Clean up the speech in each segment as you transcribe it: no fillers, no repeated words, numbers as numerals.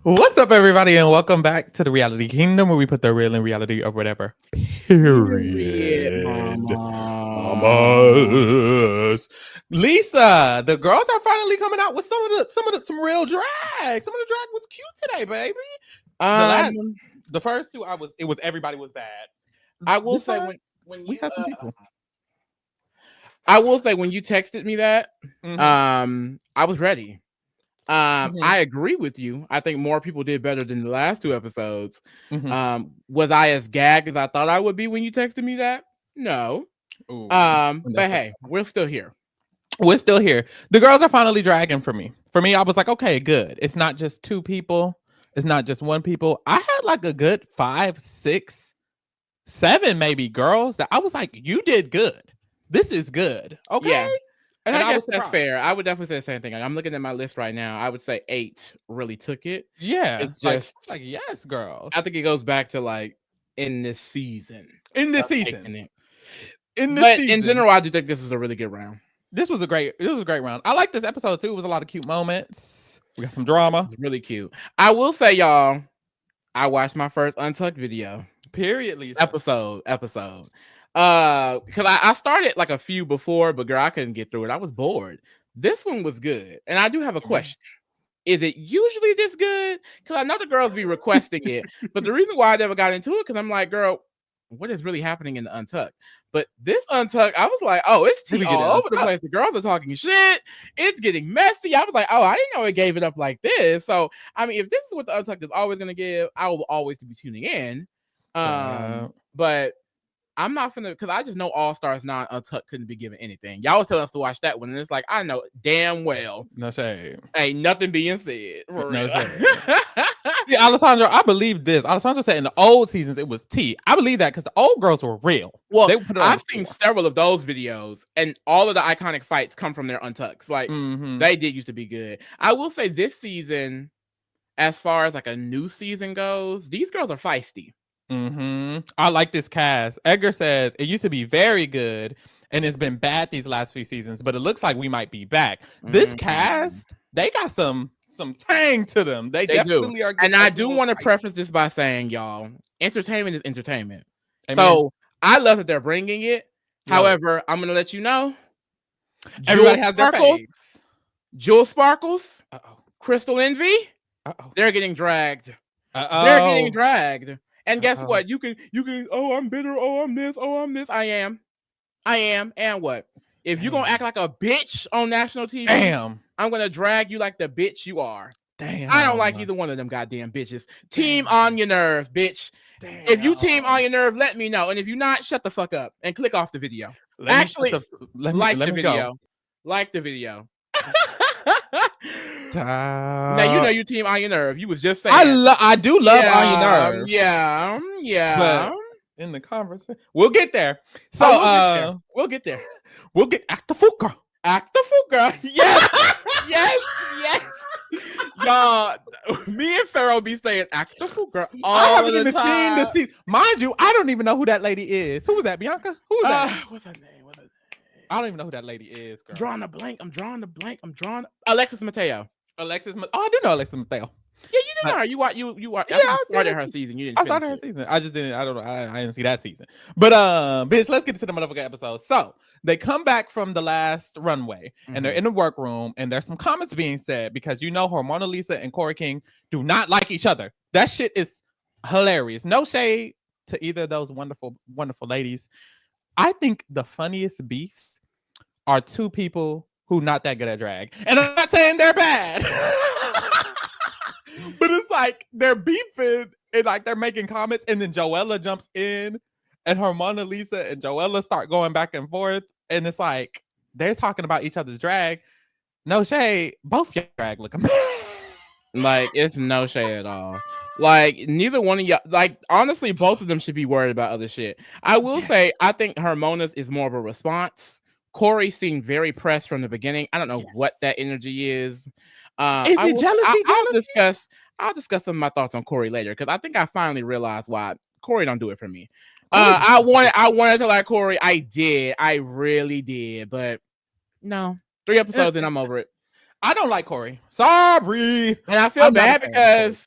What's up, everybody, and welcome back to the Reality Kingdom, where we put the real in reality of whatever. Period. Mama. Mamas. Lisa, the girls are finally coming out with some real drag. Some of the drag was cute today, baby. The first two, everybody was bad. I will This say time, when we you had some people. I will say when you texted me that, Mhm. I was ready. Mhm. I agree with you. I think more people did better than the last two episodes. Mhm. Was I as gagged as I thought I would be when you texted me that? No. Ooh, But that's hey, we're still here. We're still here. The girls are finally dragging for me. For me, I was like, okay, good. It's not just two people. It's not just one people. I had like a good 5, 6, 7 maybe girls that I was like, you did good. This is good. Okay. Yeah. And I I guess was that's surprised. fair. I would definitely say the same thing. I'm looking at my list right now. I would say 8 really took it. Yeah. It's just Like yes, girls. I think it goes back to like in this season. In this Us season. taking it. In this But in season. general, I do think this was a really good round. This was a great round. I like this episode too. It was a lot of cute moments. We got some drama. It was really cute. I will say, y'all, I watched my first Untucked video. Period, Lisa. Episode. Because I started like a few before, but girl, I couldn't get through it. I was bored. This one was good. And I do have a question. Is it usually this good? Because I know the girls be requesting it, but the reason why I never got into it, because I'm like, girl, what is really happening in the Untucked? But this Untucked, I was like, oh, it's tea all over the place. The girls are talking shit. It's getting messy. I was like, oh, I didn't know it gave it up like this. So, I mean, if this is what the Untucked is always going to give, I will always be tuning in. But I'm not finna, because I just know All Stars 9 Untucked couldn't be given anything. Y'all was telling us to watch that one, and it's like, I know damn well. No shade. Ain't nothing being said. For No real. shade. See, Alessandro, I believe this. Alessandro said in the old seasons it was tea. I believe that because the old girls were real. Well, I've seen several of those videos, and all of the iconic fights come from their Untucks. Like, they did used to be good. I will say this season, as far as like a new season goes, these girls are feisty. I like this cast. Edgar says it used to be very good and it's been bad these last few seasons, but it looks like we might be back. This cast, they got some tang to them. They definitely do. are. And I do want to preface this by saying, y'all, entertainment is entertainment. Amen. So I love that they're bringing it. Yeah. However, I'm gonna let you know, everybody has their faves. Jewel Sparkles, Crystal Envy, they're getting dragged. They're getting dragged. And guess what? You can, oh, I'm bitter. Oh, I'm this. Oh, I'm this. I am. And what? If you're going to act like a bitch on national TV, I'm going to drag you like the bitch you are. Damn. I don't like either one of them goddamn bitches. Team on your nerve, bitch. Damn. If you team on your nerve, let me know. And if you're not, shut the fuck up and click off the video. Like the video. Like the video. Now you know you team on your nerve. You was just saying. I do love on your nerve. Yeah. But in the conversation, we'll get there. So we'll get there. We'll get act the fool girl. Yes. yes. Y'all, me and Pharaoh be saying act the fool girl all the time. Mind you, I don't even know who that lady is. Who was that, Bianca? Who was that? What's her name? I don't even know who that lady is, girl. I'm drawing the blank. Alexis Mateo. Oh, I do know Alexis Mateo. Yeah, you didn't know her. You watched. Yeah, I started her season. You didn't. I started her season. I just didn't. I don't know. I didn't see that season. But bitch, let's get to the motherfucking episode. So they come back from the last runway, and they're in the workroom, and there's some comments being said because Mona Lisa and Corey King do not like each other. That shit is hilarious. No shade to either of those wonderful, wonderful ladies. I think the funniest beefs are two people who not that good at drag. And I'm not saying they're bad. But it's like they're beefing and like they're making comments, and then Joella jumps in and her Mona Lisa and Joella start going back and forth. And it's like they're talking about each other's drag. No shade. Both your drag look amazing. Like, it's no shade at all. Like, neither one of y'all, like, honestly, both of them should be worried about other shit. I will say, I think Mona's is more of a response. Corey seemed very pressed from the beginning. I don't know what that energy is. Is it jealousy? I'll discuss some of my thoughts on Corey later because I think I finally realized why Corey don't do it for me. I wanted to like Corey. I did. I really did. But no, 3 episodes and I'm over it. I don't like Corey. Sorry. And I feel I'm not a bad fan of Corey. because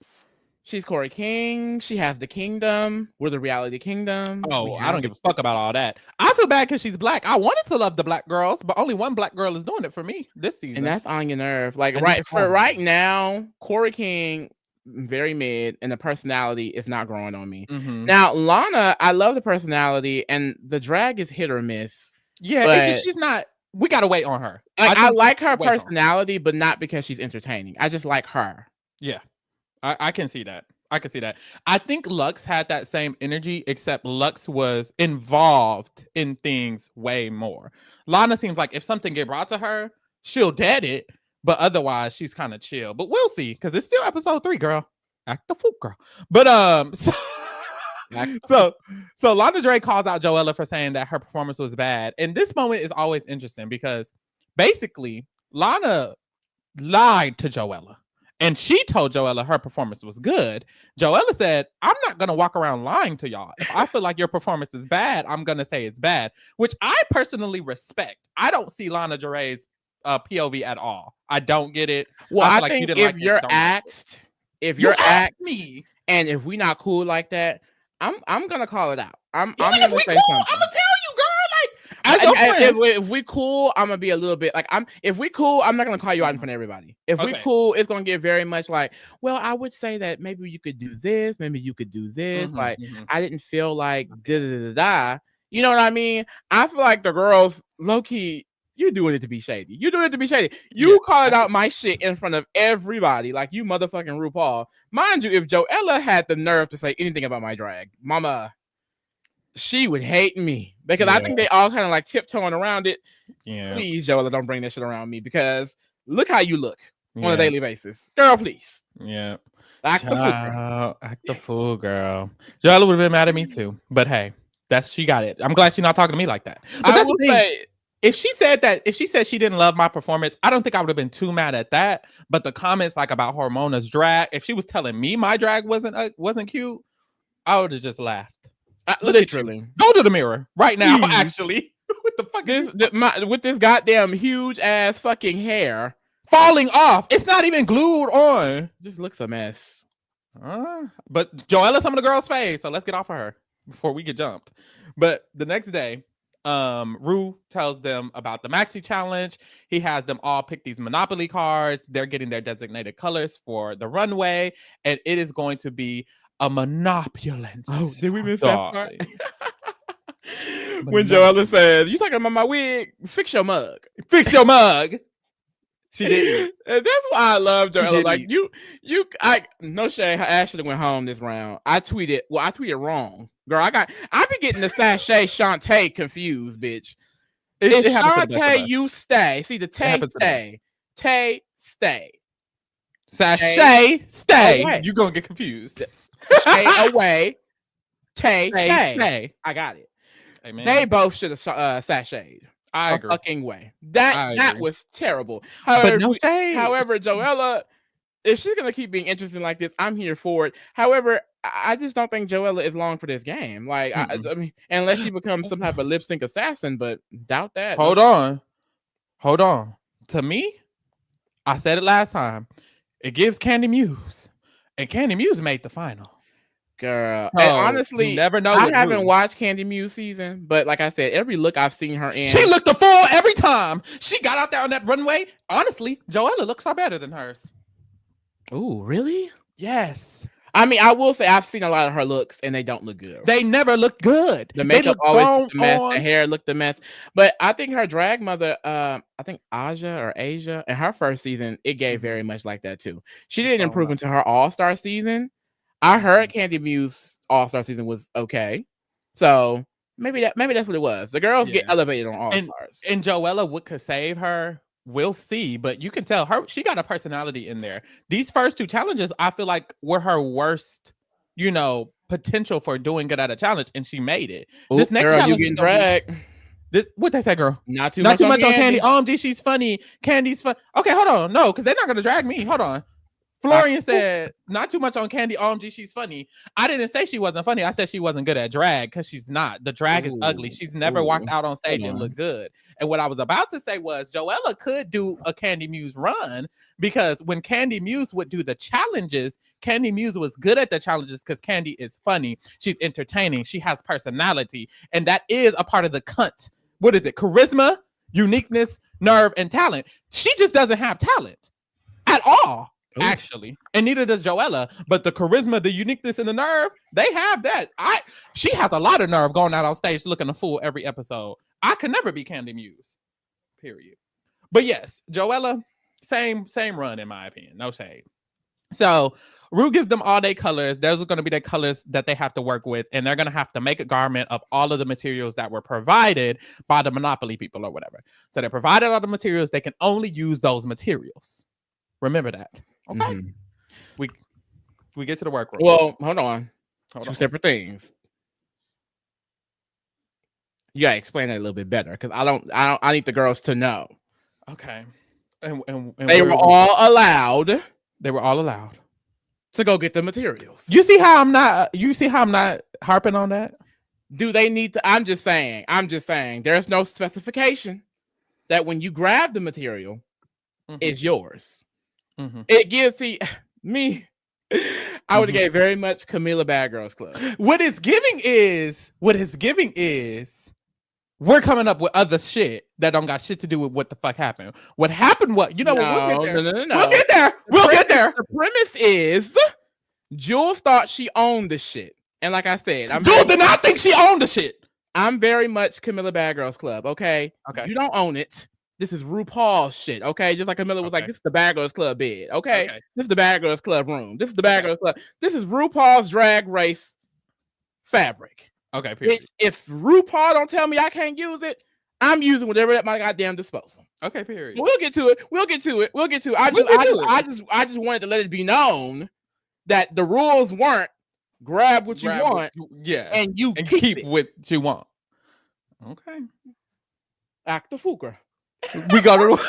she's Corey King. She has the kingdom. We're the reality kingdom. Oh, I don't give a fuck about all that. I feel bad because she's black. I wanted to love the black girls, but only one black girl is doing it for me this season. And that's on your nerve. Like And right it's for hard. right now, Corey King, very mid, and the personality is not growing on me. Mhm. Now, Lana, I love the personality, and the drag is hit or miss. Yeah, but it's just she's not. We gotta wait on her. Like, I like her wait on her. personality, but not because she's entertaining. I just like her. Yeah, I can see that. I can see that. I think Lux had that same energy, except Lux was involved in things way more. Lana seems like if something get brought to her, she'll dead it, but otherwise she's kind of chill. But we'll see, because it's still episode 3, girl. Act the fool, girl. But so Lana Dre calls out Joella for saying that her performance was bad. And this moment is always interesting because basically Lana lied to Joella. And she told Joella her performance was good. Joella said, I'm not going to walk around lying to y'all. If I feel like your performance is bad, I'm going to say it's bad, which I personally respect. I don't see Lana Dre's POV at all. I don't get it. Well, I like think you if you're asked, and if we not cool like that, I'm gonna call it out. I'm gonna say something. I'm gonna tell you, girl. Like, if we cool, I'm gonna be a little bit like if we cool, I'm not gonna call you out in front of everybody. If we cool, it's gonna get very much like, well, I would say that maybe you could do this, maybe you could do this. I didn't feel like da da da da. You know what I mean? I feel like the girls low key. You're doing it to be shady. You're doing it to be shady. You called out my shit in front of everybody, like you motherfucking RuPaul. Mind you, if Joella had the nerve to say anything about my drag, mama, she would hate me because I think they all kind of like tiptoeing around it. Yeah. Please, Joella, don't bring that shit around me because look how you look on a daily basis. Girl, please. Yeah. Act the fool, girl. Joella would have been mad at me too. But hey, she got it. I'm glad she's not talking to me like that. But I will say, if she said she didn't love my performance, I don't think I would have been too mad at that. But the comments like about Hormona's drag, if she was telling me my drag wasn't cute, I would have just laughed. Literally, go to the mirror right now. Actually, what the fuck? With this goddamn huge ass fucking hair falling off, it's not even glued on. Just looks a mess. But Joella's some of the girls' face, so let's get off of her before we get jumped. But the next day, Ru tells them about the Maxi challenge. He has them all pick these Monopoly cards. They're getting their designated colors for the runway, and it is going to be a monopulence. Oh, did we miss that part? When Joella says, "You talking about my wig? Fix your mug. Fix your mug." She did. And that's why I love Joella. Like I no shade. I actually went home this round. I tweeted wrong. Girl, I be getting the sachet Shantae confused, bitch. It's Shantae, you stay. See the Tay stay. Tay stay. Sachet stay. You gonna get confused. Stay away. Tay stay. I got it. Amen. They both should have sashayed. I agree. Fucking way. That was terrible. However, Joella, if she's gonna keep being interesting like this, I'm here for it. However, I just don't think Joella is long for this game. Like, I mean, unless she becomes some type of lip sync assassin, but doubt that. Hold on. To me, I said it last time. It gives Candy Muse, and Candy Muse made the final. Girl, and honestly, never know. I haven't watched Candy Muse season, but like I said, every look I've seen her in, she looked the fool every time she got out there on that runway. Honestly, Joella looks far better than hers. Oh, really? Yes. I mean, I will say I've seen a lot of her looks, and they don't look good. They never look good. The makeup always looked a mess. The hair looked a mess. But I think her drag mother, I think Asia, in her first season, it gave very much like that too. She didn't improve into her All-Star season. I heard Candy Muse All-Star season was okay, so maybe that's what it was. The girls get elevated on All-Stars, and Joella, what could save her? We'll see, but you can tell she got a personality in there. These first 2 challenges, I feel like were her worst, potential for doing good at a challenge, and she made it. Ooh, this next challenge, you getting dragged. What they say, girl? Not too much on Candy. OMG, she's funny. Candy's fun. Okay, hold on. No, because they're not gonna drag me. Hold on. Florian said, not too much on Candy. OMG, she's funny. I didn't say she wasn't funny. I said she wasn't good at drag because she's not. The drag is ugly. She's never walked out on stage and looked good. And what I was about to say was Joella could do a Candy Muse run because when Candy Muse would do the challenges, Candy Muse was good at the challenges because Candy is funny. She's entertaining. She has personality. And that is a part of the cunt. What is it? Charisma, uniqueness, nerve, and talent. She just doesn't have talent at all. Ooh. Actually, and neither does Joella, but the charisma, the uniqueness, and the nerve, they have that. She has a lot of nerve going out on stage looking a fool every episode. I could never be Candy Muse, period. But yes, Joella, same run in my opinion, no shade. So Ru gives them all their colors. Those are going to be their colors that they have to work with, and they're going to have to make a garment of all of the materials that were provided by the Monopoly people or whatever. So they provided all the materials. They can only use those materials. Remember that. Okay. Mm-hmm. We get to the workroom. Well, hold on. Two separate things. You gotta explain that a little bit better because I need the girls to know. Okay. And they were all allowed. They were all allowed to go get the materials. You see how I'm not harping on that? Do they need to? I'm just saying. There's no specification that when you grab the material, it's yours. Mm-hmm. It gives me. I would have gave very much Camila Bad Girls Club. What it's giving is we're coming up with other shit that don't got shit to do with what the fuck happened. What happened? What you know? We'll get there. No. We'll get there. We'll get there. The premise is Jules thought she owned the shit, and like I said, Jules did not think she owned the shit. I'm very much Camila Bad Girls Club. Okay. You don't own it. This is Rupaul's shit, okay? Just like Camila was like, this is the Bad Girls Club bed, okay? This is the Bad Girls Club room. This is the Bad Girls Club. This is Rupaul's Drag Race fabric. Okay, period. If RuPaul don't tell me I can't use it, I'm using whatever at my goddamn disposal. Okay, period. We'll get to it. I just wanted to let it be known that the rules weren't grab what you want, and you keep what you want. Okay. Act the Fuker. We go to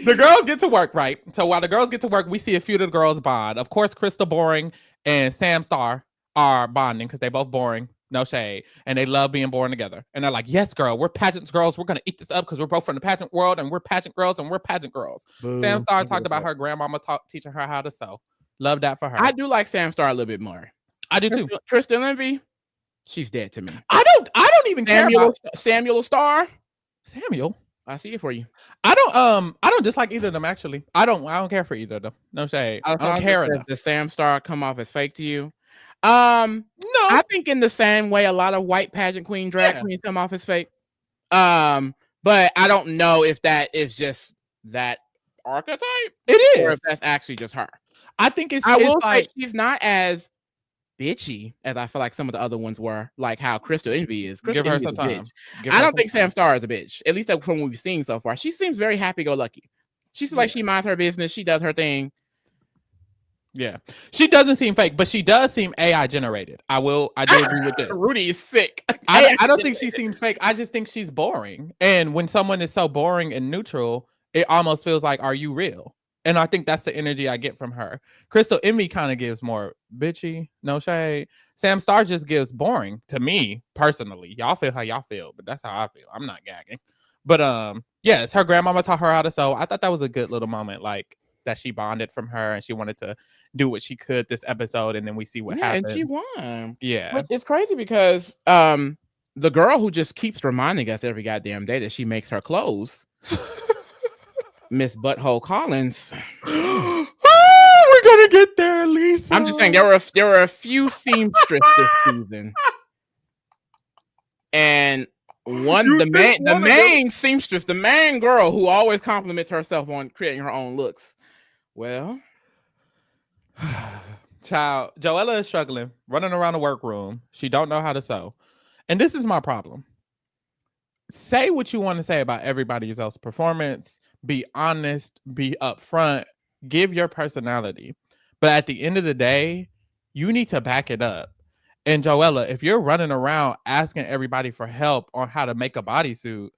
the girls get to work, right? So while the girls get to work, we see a few of the girls bond. Of course, Crystal Boring and Sam Star are bonding because they both boring, no shade, and they love being born together. And they're like, "Yes, girl, we're pageant girls. We're gonna eat this up because we're both from the pageant world, and we're pageant girls, and we're pageant girls." Boom. Sam Star talked about her grandmama teaching her how to sew. Love that for her. I do like Sam Star a little bit more. I do too. Kristen Envy, she's dead to me. I don't even care about Samuel Star. Samuel, I see it for you. I don't dislike either of them actually. I don't care for either of them. No shade. I don't care. The Sam Star come off as fake to you? No. I think in the same way a lot of white pageant queen drag queens come off as fake. But I don't know if that is just that archetype. It is, or if that's actually just her. I think it's. I will say she's not as bitchy as I feel like some of the other ones were, like how Crystal Envy is. Give her some time. I don't think Sam Star is a bitch, at least from what we've seen so far. She seems very happy-go-lucky. She's like she minds her business. She does her thing. Yeah, she doesn't seem fake, but she does seem AI generated. I do agree with this. Rudy is sick. I don't think she seems fake. I just think she's boring. And when someone is so boring and neutral, it almost feels like, are you real? And I think that's the energy I get from her. Crystal Envy kind of gives more bitchy, no shade. Sam Star just gives boring to me personally. Y'all feel how y'all feel, but that's how I feel. I'm not gagging. But yes, her grandmama taught her how to sew. I thought that was a good little moment, like that she bonded from her and she wanted to do what she could this episode, and then we see what happens. And she won. Yeah. But it's crazy because the girl who just keeps reminding us every goddamn day that she makes her clothes. Miss Butthole Collins. We're gonna get there, Lisa. I'm just saying there were a few seamstress this season, and the main seamstress, the main girl who always compliments herself on creating her own looks. Well, child, Joella is struggling, running around the workroom. She don't know how to sew, and this is my problem. Say what you want to say about everybody else's performance. Be honest, be upfront, give your personality. But at the end of the day, you need to back it up. And Joella, if you're running around asking everybody for help on how to make a bodysuit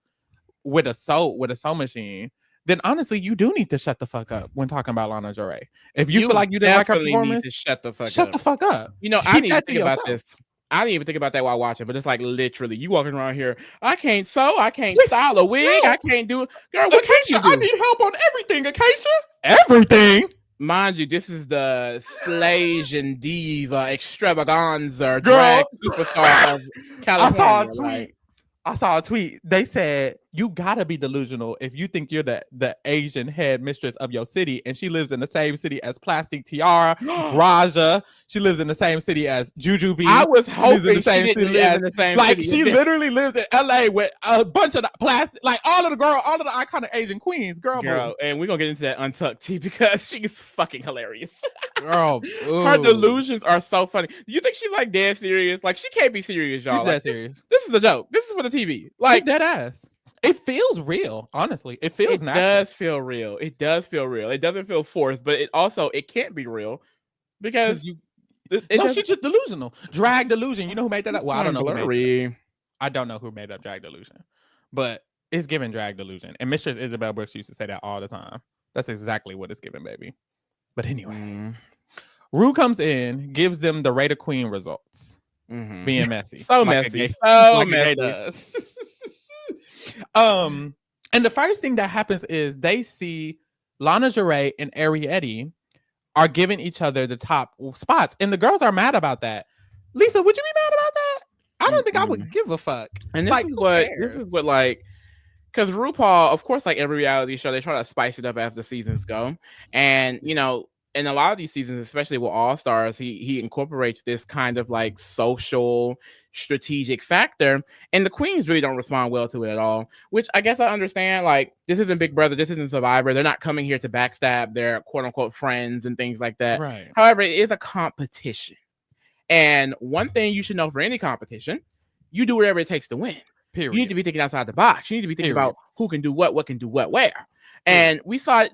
with a sew machine, then honestly, you do need to shut the fuck up when talking about Lana Del Rey. If you feel like you didn't like her definitely performance, need to shut the fuck shut up. the fuck up. You know, I Keep didn't even that to think about yourself. this. I didn't even think about that while watching, but it's like literally you walking around here. I can't sew. I can't style a wig. No. I can't do it. Girl, what can you Acacia, do? I need help on everything, Acacia. Everything. Mind you, this is the Slasian diva extravaganza Girl, drag superstar of California. I saw a tweet. They said you gotta be delusional if you think you're the Asian head mistress of your city, and she lives in the same city as Plastic Tiara, Raja. She lives in the same city as Jujubee. I was lives in hoping the same she didn't city live as in the same like city. she literally lives in LA with a bunch of the plastic, like all of the iconic Asian queens, girl. And we're gonna get into that untucked tea because she's fucking hilarious. Girl, her delusions are so funny. Do you think she's like dead serious? Like she can't be serious, y'all. She's like, dead serious. This is a joke. This is for the TV. Like she's dead ass. It feels real, honestly. It feels natural. It does feel real. It does feel real. It doesn't feel forced, but it can't be real because she's just delusional. Drag delusion. You know who made that up? Well, I don't know who made that. I don't know who made up drag delusion, but it's given drag delusion. And Mistress Isabel Brooks used to say that all the time. That's exactly what it's given, baby. But anyway, Ru comes in, gives them the Raider Queen results, being messy, so like messy, so messy. Does. And the first thing that happens is they see Lana Del Rey and Ariete are giving each other the top spots, and the girls are mad about that. Lisa, would you be mad about that? I don't think I would give a fuck. And this is what like, because RuPaul, of course, like every reality show, they try to spice it up as the seasons go, and you know, in a lot of these seasons, especially with All Stars, he incorporates this kind of like social strategic factor, and the queens really don't respond well to it at all, which I guess I understand. Like, this isn't Big Brother, this isn't Survivor. They're not coming here to backstab their quote unquote friends and things like that. Right. However, it is a competition, and one thing you should know for any competition, you do whatever it takes to win. Period. You need to be thinking outside the box. You need to be thinking about who can do what can do what, where. And we saw it,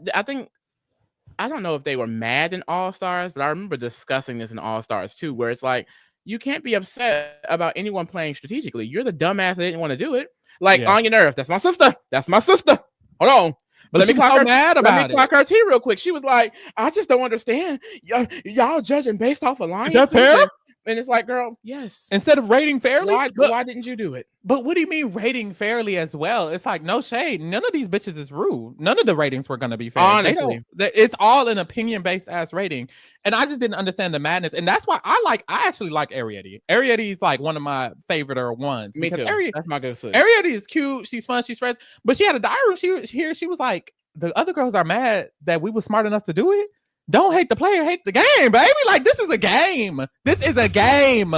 I don't know if they were mad in All Stars, but I remember discussing this in All Stars too, where it's like, you can't be upset about anyone playing strategically. You're the dumbass that didn't want to do it. Like, on your nerve. That's my sister. That's my sister. Hold on. But let me clock her tea real quick. She was like, I just don't understand. Y'all judging based off alliance. Is that fair? And it's like, girl, yes. Instead of rating fairly, why didn't you do it? But what do you mean rating fairly as well? It's like, no shade. None of these bitches is rude. None of the ratings were going to be fair. Honestly, it's all an opinion-based ass rating, and I just didn't understand the madness. And that's why I actually like Ariete. Ariete is like one of my favorite ones. Me too. That's my good sis. Ariete is cute. She's fun. She's friends. But she had a diary room. She was like, the other girls are mad that we were smart enough to do it. Don't hate the player, hate the game, baby. Like, this is a game. This is a game.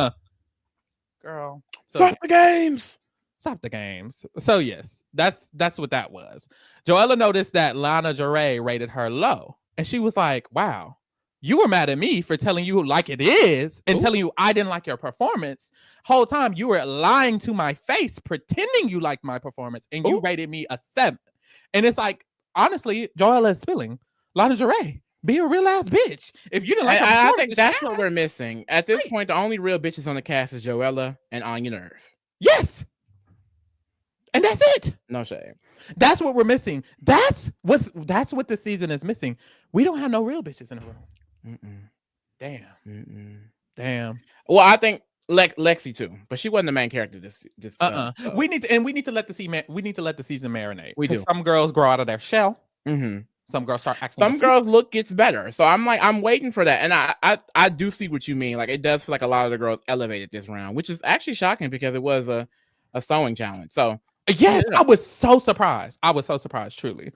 Girl. Stop the games. Stop the games. So yes, that's what that was. Joella noticed that Lana Del Rey rated her low. And she was like, wow, you were mad at me for telling you like it is and telling you I didn't like your performance. Whole time you were lying to my face, pretending you liked my performance, and you rated me a 7. And it's like, honestly, Joella is spilling. Lana Del Rey, be a real ass bitch. If you didn't like her I think that's what we're missing. At this point, the only real bitches on the cast is Joella and Anya Nerve. Yes. And that's it. No shame. That's what we're missing. That's what the season is missing. We don't have no real bitches in the room. Damn. Well, I think Lexi too, but she wasn't the main character this so. We need to let the season marinate. We do. Some girls grow out of their shell. Some girls start acting. Some girls look gets better. So I'm waiting for that. And I do see what you mean. Like, it does feel like a lot of the girls elevated this round, which is actually shocking because it was a sewing challenge. So yes, I was so surprised. Truly.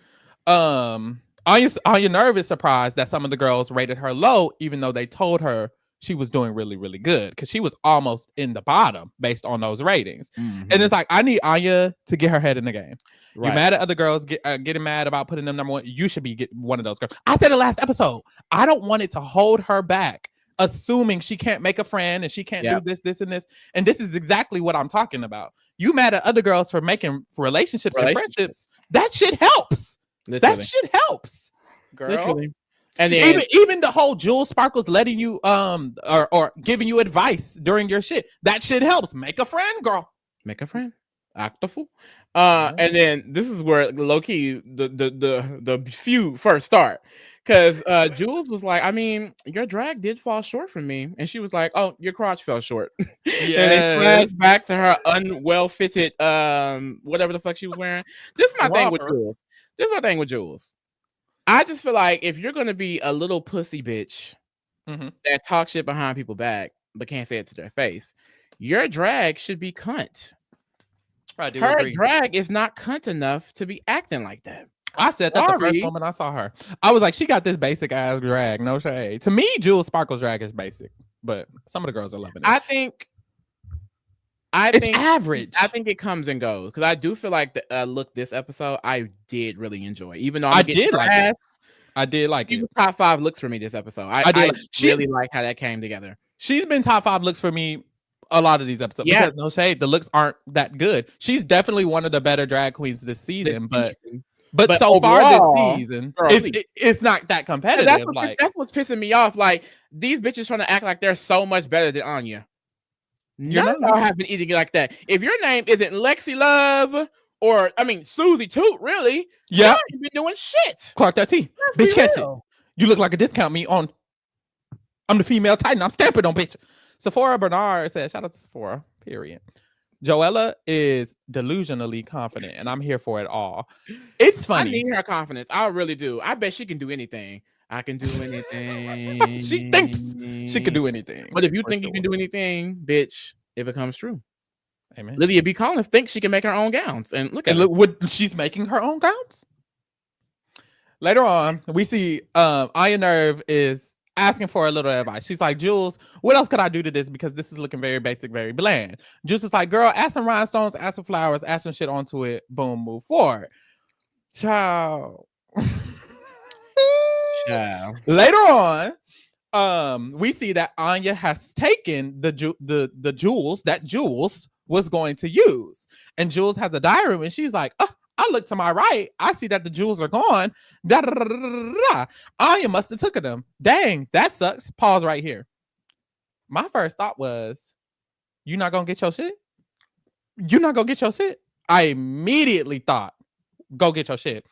Anya Nerve is surprised that some of the girls rated her low, even though they told her she was doing really, really good, because she was almost in the bottom based on those ratings. And it's like, I need Anya to get her head in the game. Right. You're mad at other girls getting mad about putting them number one. You should be one of those girls. I said it last episode. I don't want it to hold her back, assuming she can't make a friend and she can't do this, and this. And this is exactly what I'm talking about. You mad at other girls for making relationships and friendships. That shit helps. Literally. That shit helps, girl. Literally. And then, even the whole Jewel Sparkles letting you or giving you advice during your shit. That shit helps. Make a friend, girl. Make a friend. Octaful. And then this is where low key the feud first start. Because Jules was like, I mean, your drag did fall short for me. And she was like, oh, your crotch fell short. And they flashed back to her unwell fitted whatever the fuck she was wearing. This is my thing with Jules. I just feel like if you're gonna be a little pussy bitch that talks shit behind people's back but can't say it to their face, your drag should be cunt. Her drag is not cunt enough to be acting like that. I said that the first moment I saw her. I was like, she got this basic ass drag, no shade. To me, Jules Sparkle's drag is basic, but some of the girls are loving it. I think it's average. I think it comes and goes because I do feel like the look this episode I did really enjoy, even though I did like it. I did like it. Top 5 looks for me this episode. I really like how that came together. She's been top 5 looks for me a lot of these episodes. Yeah. Because no shade, the looks aren't that good. She's definitely one of the better drag queens this season, but so overall, far this season, it's not that competitive. That's what's pissing me off. Like these bitches trying to act like they're so much better than Anya. None of y'all have been eating it like that. If your name isn't Lexi Love or Susie Toot, really, yeah, you've been doing shit. Clark that T, bitch, catch it. You look like a discount me on. I'm the female Titan. I'm stamping on bitch. Sephora Bernard said, "Shout out to Sephora." Period. Joella is delusionally confident, and I'm here for it all. It's funny. I need her confidence. I really do. I bet she can do anything. I can do anything. She thinks she can do anything. But if you think you can do anything, bitch, it becomes true. Amen. Lydia B. Collins thinks she can make her own gowns, and look what she's making her own gowns. Later on, we see Aya Nerve is asking for a little advice. She's like, Jules, what else could I do to this? Because this is looking very basic, very bland. Jules is like, girl, add some rhinestones, add some flowers, add some shit onto it. Boom, move forward. Ciao. Later on, we see that Anya has taken the jewels that Jules was going to use. And Jules has a diary and she's like, oh, I look to my right. I see that the jewels are gone. Anya must have took them. Dang, that sucks. Pause right here. My first thought was, you not gonna get your shit? You not gonna get your shit? I immediately thought, go get your shit.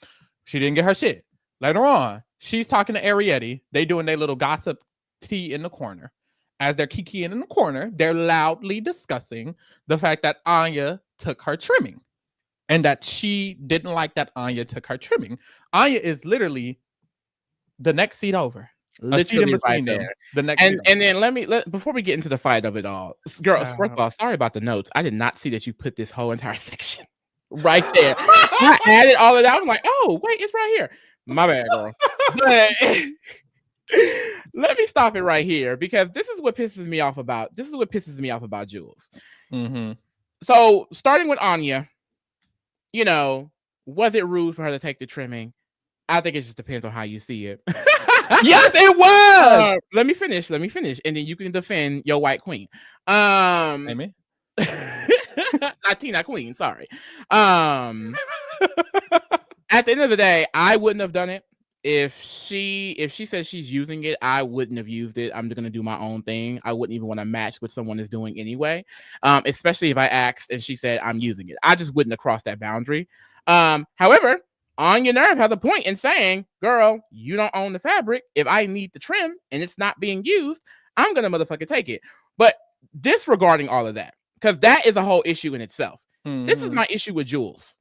She didn't get her shit. Later on, she's talking to Arietti. They doing their little gossip tea in the corner. As they're kikiing in the corner, they're loudly discussing the fact that Anya took her trimming. And that she didn't like that Anya took her trimming. Anya is literally the next seat over. Literally right there. The next and then before we get into the fight of it all, girl, first of all, sorry about the notes. I did not see that you put this whole entire section right there. I added all of that. I'm like, oh, wait, it's right here. My bad, girl. But let me stop it right here because this is what pisses me off about Jules. Mm-hmm. So starting with Anya. Was it rude for her to take the trimming? I think it just depends on how you see it. Yes, it was. Let me finish, and then you can defend your white queen. Amen. Latina queen. Sorry. At the end of the day, I wouldn't have done it. If she says she's using it, I wouldn't have used it. I'm just gonna do my own thing. I wouldn't even want to match what someone is doing anyway. Especially if I asked and she said I'm using it. I just wouldn't have crossed that boundary. However, Anya Nerve has a point in saying, girl, you don't own the fabric. If I need the trim and it's not being used, I'm gonna motherfucking take it. But disregarding all of that, because that is a whole issue in itself. Mm-hmm. This is my issue with Jules.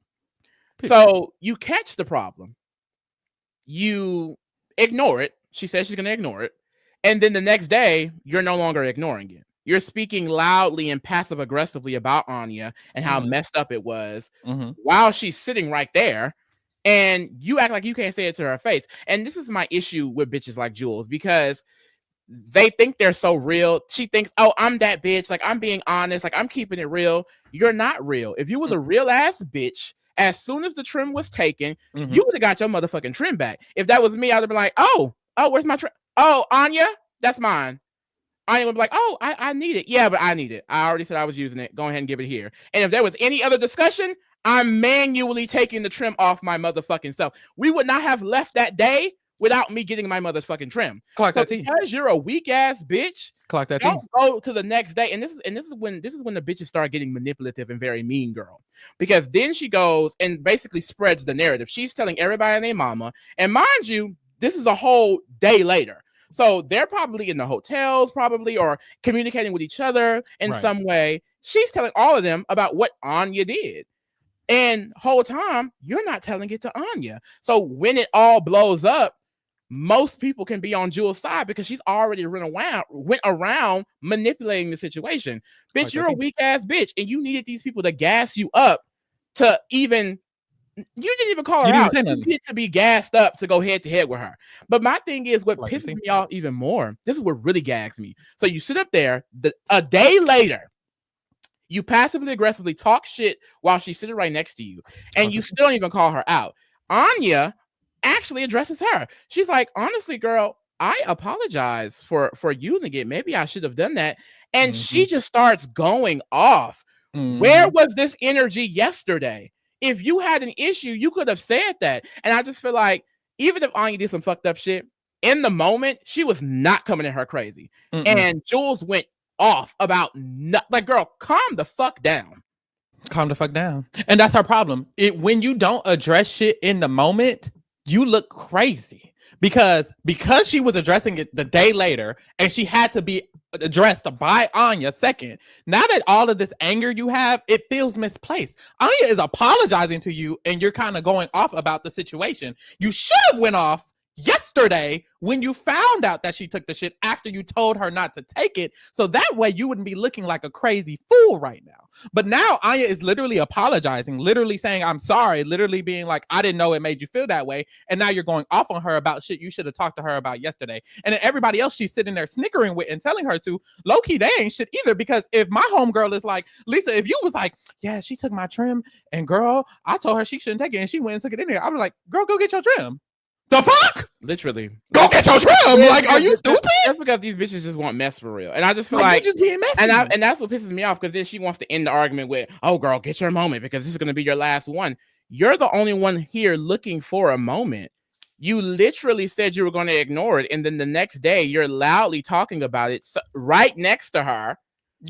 So you catch the problem. You ignore it. She says she's going to ignore it. And then the next day, you're no longer ignoring it. You're speaking loudly and passive aggressively about Anya and how messed up it was while she's sitting right there. And you act like you can't say it to her face. And this is my issue with bitches like Jules because they think they're so real. She thinks, oh, I'm that bitch. Like, I'm being honest. Like, I'm keeping it real. You're not real. If you was a real ass bitch, as soon as the trim was taken, you would have got your motherfucking trim back. If that was me, I'd have been like, oh, where's my trim? Oh, Anya, that's mine. Anya would be like, oh, I need it. Yeah, but I need it. I already said I was using it. Go ahead and give it here. And if there was any other discussion, I'm manually taking the trim off my motherfucking self. We would not have left that day without me getting my mother's fucking trim. Clock So that T. because you're a weak ass bitch, Clock that T. don't go to the next day. And this is when the bitches start getting manipulative and very mean, girl. Because then she goes and basically spreads the narrative. She's telling everybody and their mama. And mind you, this is a whole day later. So they're probably in the hotels, probably, or communicating with each other in some way. She's telling all of them about what Anya did. And whole time, you're not telling it to Anya. So when it all blows up, most people can be on Jules' side because she's already went around manipulating the situation. Bitch, you're a weak ass bitch, and you needed these people to gas you up to even. You didn't even call her out. You needed to be gassed up to go head to head with her. But my thing is, what pisses me off even more. This is what really gags me. So you sit up there a day later. You passively aggressively talk shit while she's sitting right next to you, and you still don't even call her out. Anya actually addresses her. She's like, honestly, girl, I apologize for using it. Maybe I should have done that. And she just starts going off. Where was this energy yesterday? If you had an issue, you could have said that. And I just feel like even if Anya did some fucked up shit, in the moment, she was not coming at her crazy. And Jules went off about like, girl, calm the fuck down. Calm the fuck down. And that's her problem. When you don't address shit in the moment, you look crazy. Because she was addressing it the day later and she had to be addressed by Anya second. Now that all of this anger you have, it feels misplaced. Anya is apologizing to you and you're kind of going off about the situation. You should have went off yesterday when you found out that she took the shit after you told her not to take it. So that way you wouldn't be looking like a crazy fool right now. But now Anya is literally apologizing, literally saying, I'm sorry, literally being like, I didn't know it made you feel that way. And now you're going off on her about shit you should have talked to her about yesterday. And then everybody else she's sitting there snickering with and telling her to, low-key, they ain't shit either. Because if my homegirl is like, Lisa, if you was like, yeah, she took my trim and girl, I told her she shouldn't take it and she went and took it in there. I was like, girl, go get your trim. The fuck? Literally. Go get your trim. Like, are you stupid? That's because these bitches just want mess for real. And I just feel like just being messy. And that's what pisses me off, because then she wants to end the argument with, oh girl, get your moment because this is going to be your last one. You're the only one here looking for a moment. You literally said you were going to ignore it. And then the next day you're loudly talking about it right next to her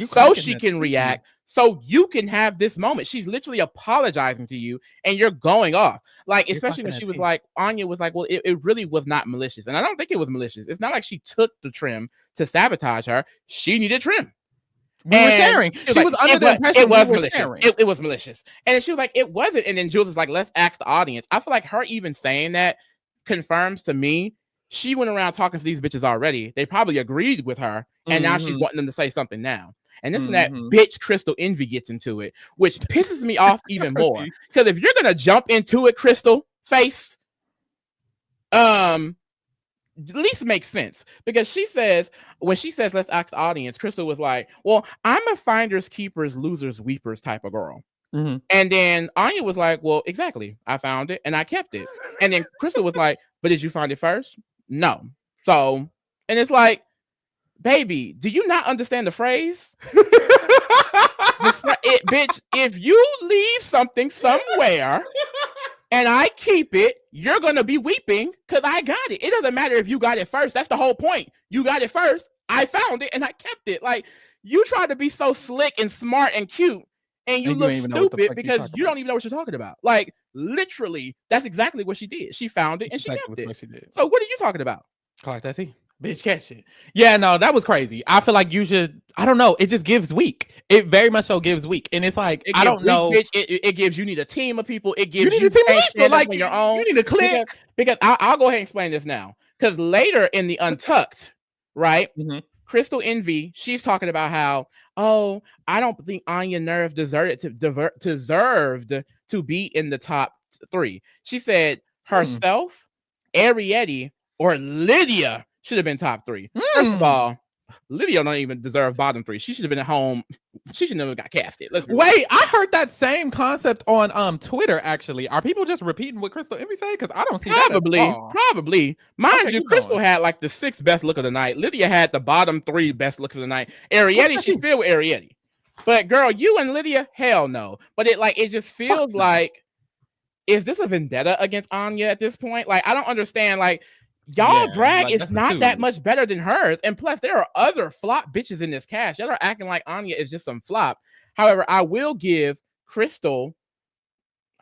so she can react. So you can have this moment. She's literally apologizing to you and you're going off. Like, especially when she was like, Anya was like, well, it really was not malicious. And I don't think it was malicious. It's not like she took the trim to sabotage her. She needed trim. We were sharing. She was under the impression it was malicious. It was malicious. And she was like, it wasn't. And then Jules is like, let's ask the audience. I feel like her even saying that confirms to me she went around talking to these bitches already. They probably agreed with her. And now she's wanting them to say something now. And this is when that bitch Crystal Envy gets into it, which pisses me off even more. Because if you're gonna jump into it, Crystal face, at least makes sense. Because when she says let's ask the audience, Crystal was like, well, I'm a finders, keepers, losers, weepers type of girl. And then Anya was like, well, exactly. I found it and I kept it. And then Crystal was like, but did you find it first? No. So, and it's like, baby, do you not understand the phrase? Bitch, if you leave something somewhere and I keep it, you're going to be weeping because I got it. It doesn't matter if you got it first. That's the whole point. You got it first. I found it and I kept it. Like, you try to be so slick and smart and cute and you look stupid because you don't even know what you're talking about. Like, literally, that's exactly what she did. She found it and she kept it. So what are you talking about? Clark, that's it. Bitch, catch it. Yeah, no, that was crazy. I feel like you should, I don't know. It just gives weak. It very much so gives weak. And it's like, I don't know. Bitch, it gives, you need a team of people. It gives you need a team of people. Like, your own. You need to click. Because I'll go ahead and explain this now. Because later in the Untucked, right? Crystal Envy, she's talking about how, oh, I don't think Anya Nerve deserved to be in the top 3. She said herself, Arietti, or Lydia should have been top 3. First of all, Lydia don't even deserve bottom 3. She should have been at home. She should never got casted. Wait, I heard that same concept on Twitter. Actually, are people just repeating what Crystal Envy said? Because I don't see that at all. Probably. Mind you, Crystal had like the 6th best look of the night. Lydia had the bottom 3 best looks of the night. Arietti, she's filled with Arietti. But girl, you and Lydia, hell no. But it just feels like, is this a vendetta against Anya at this point? Like, I don't understand. Like, Y'all drag like, is not that much better than hers. And plus, there are other flop bitches in this cast. Y'all are acting like Anya is just some flop. However, I will give Crystal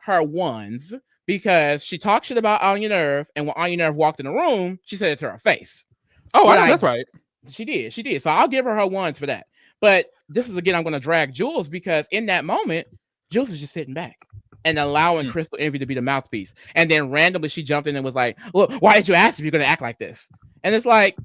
her ones because she talked shit about Anya Nerve, and when Anya Nerve walked in the room, she said it to her face. Oh, I know that's right. She did. So I'll give her ones for that. But this is again, I'm going to drag Jules because in that moment, Jules is just sitting back and allowing Crystal Envy to be the mouthpiece. And then randomly she jumped in and was like, well, why did you ask if you're going to act like this? And it's like,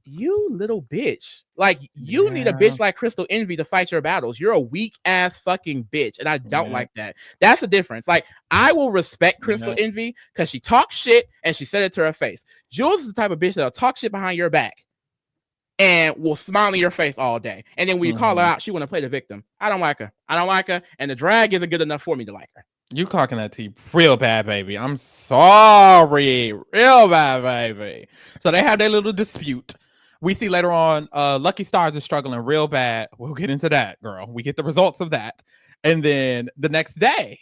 you little bitch. Like, you need a bitch like Crystal Envy to fight your battles. You're a weak ass fucking bitch. And I don't like that. That's the difference. Like, I will respect Crystal Envy because she talks shit and she said it to her face. Jules is the type of bitch that'll talk shit behind your back and will smile in your face all day. And then when you call her out, she want to play the victim. I don't like her. And the drag isn't good enough for me to like her. You cocking that tea real bad, baby. I'm sorry. Real bad, baby. So they have their little dispute. We see later on, Lucky Stars is struggling real bad. We'll get into that, girl. We get the results of that. And then the next day,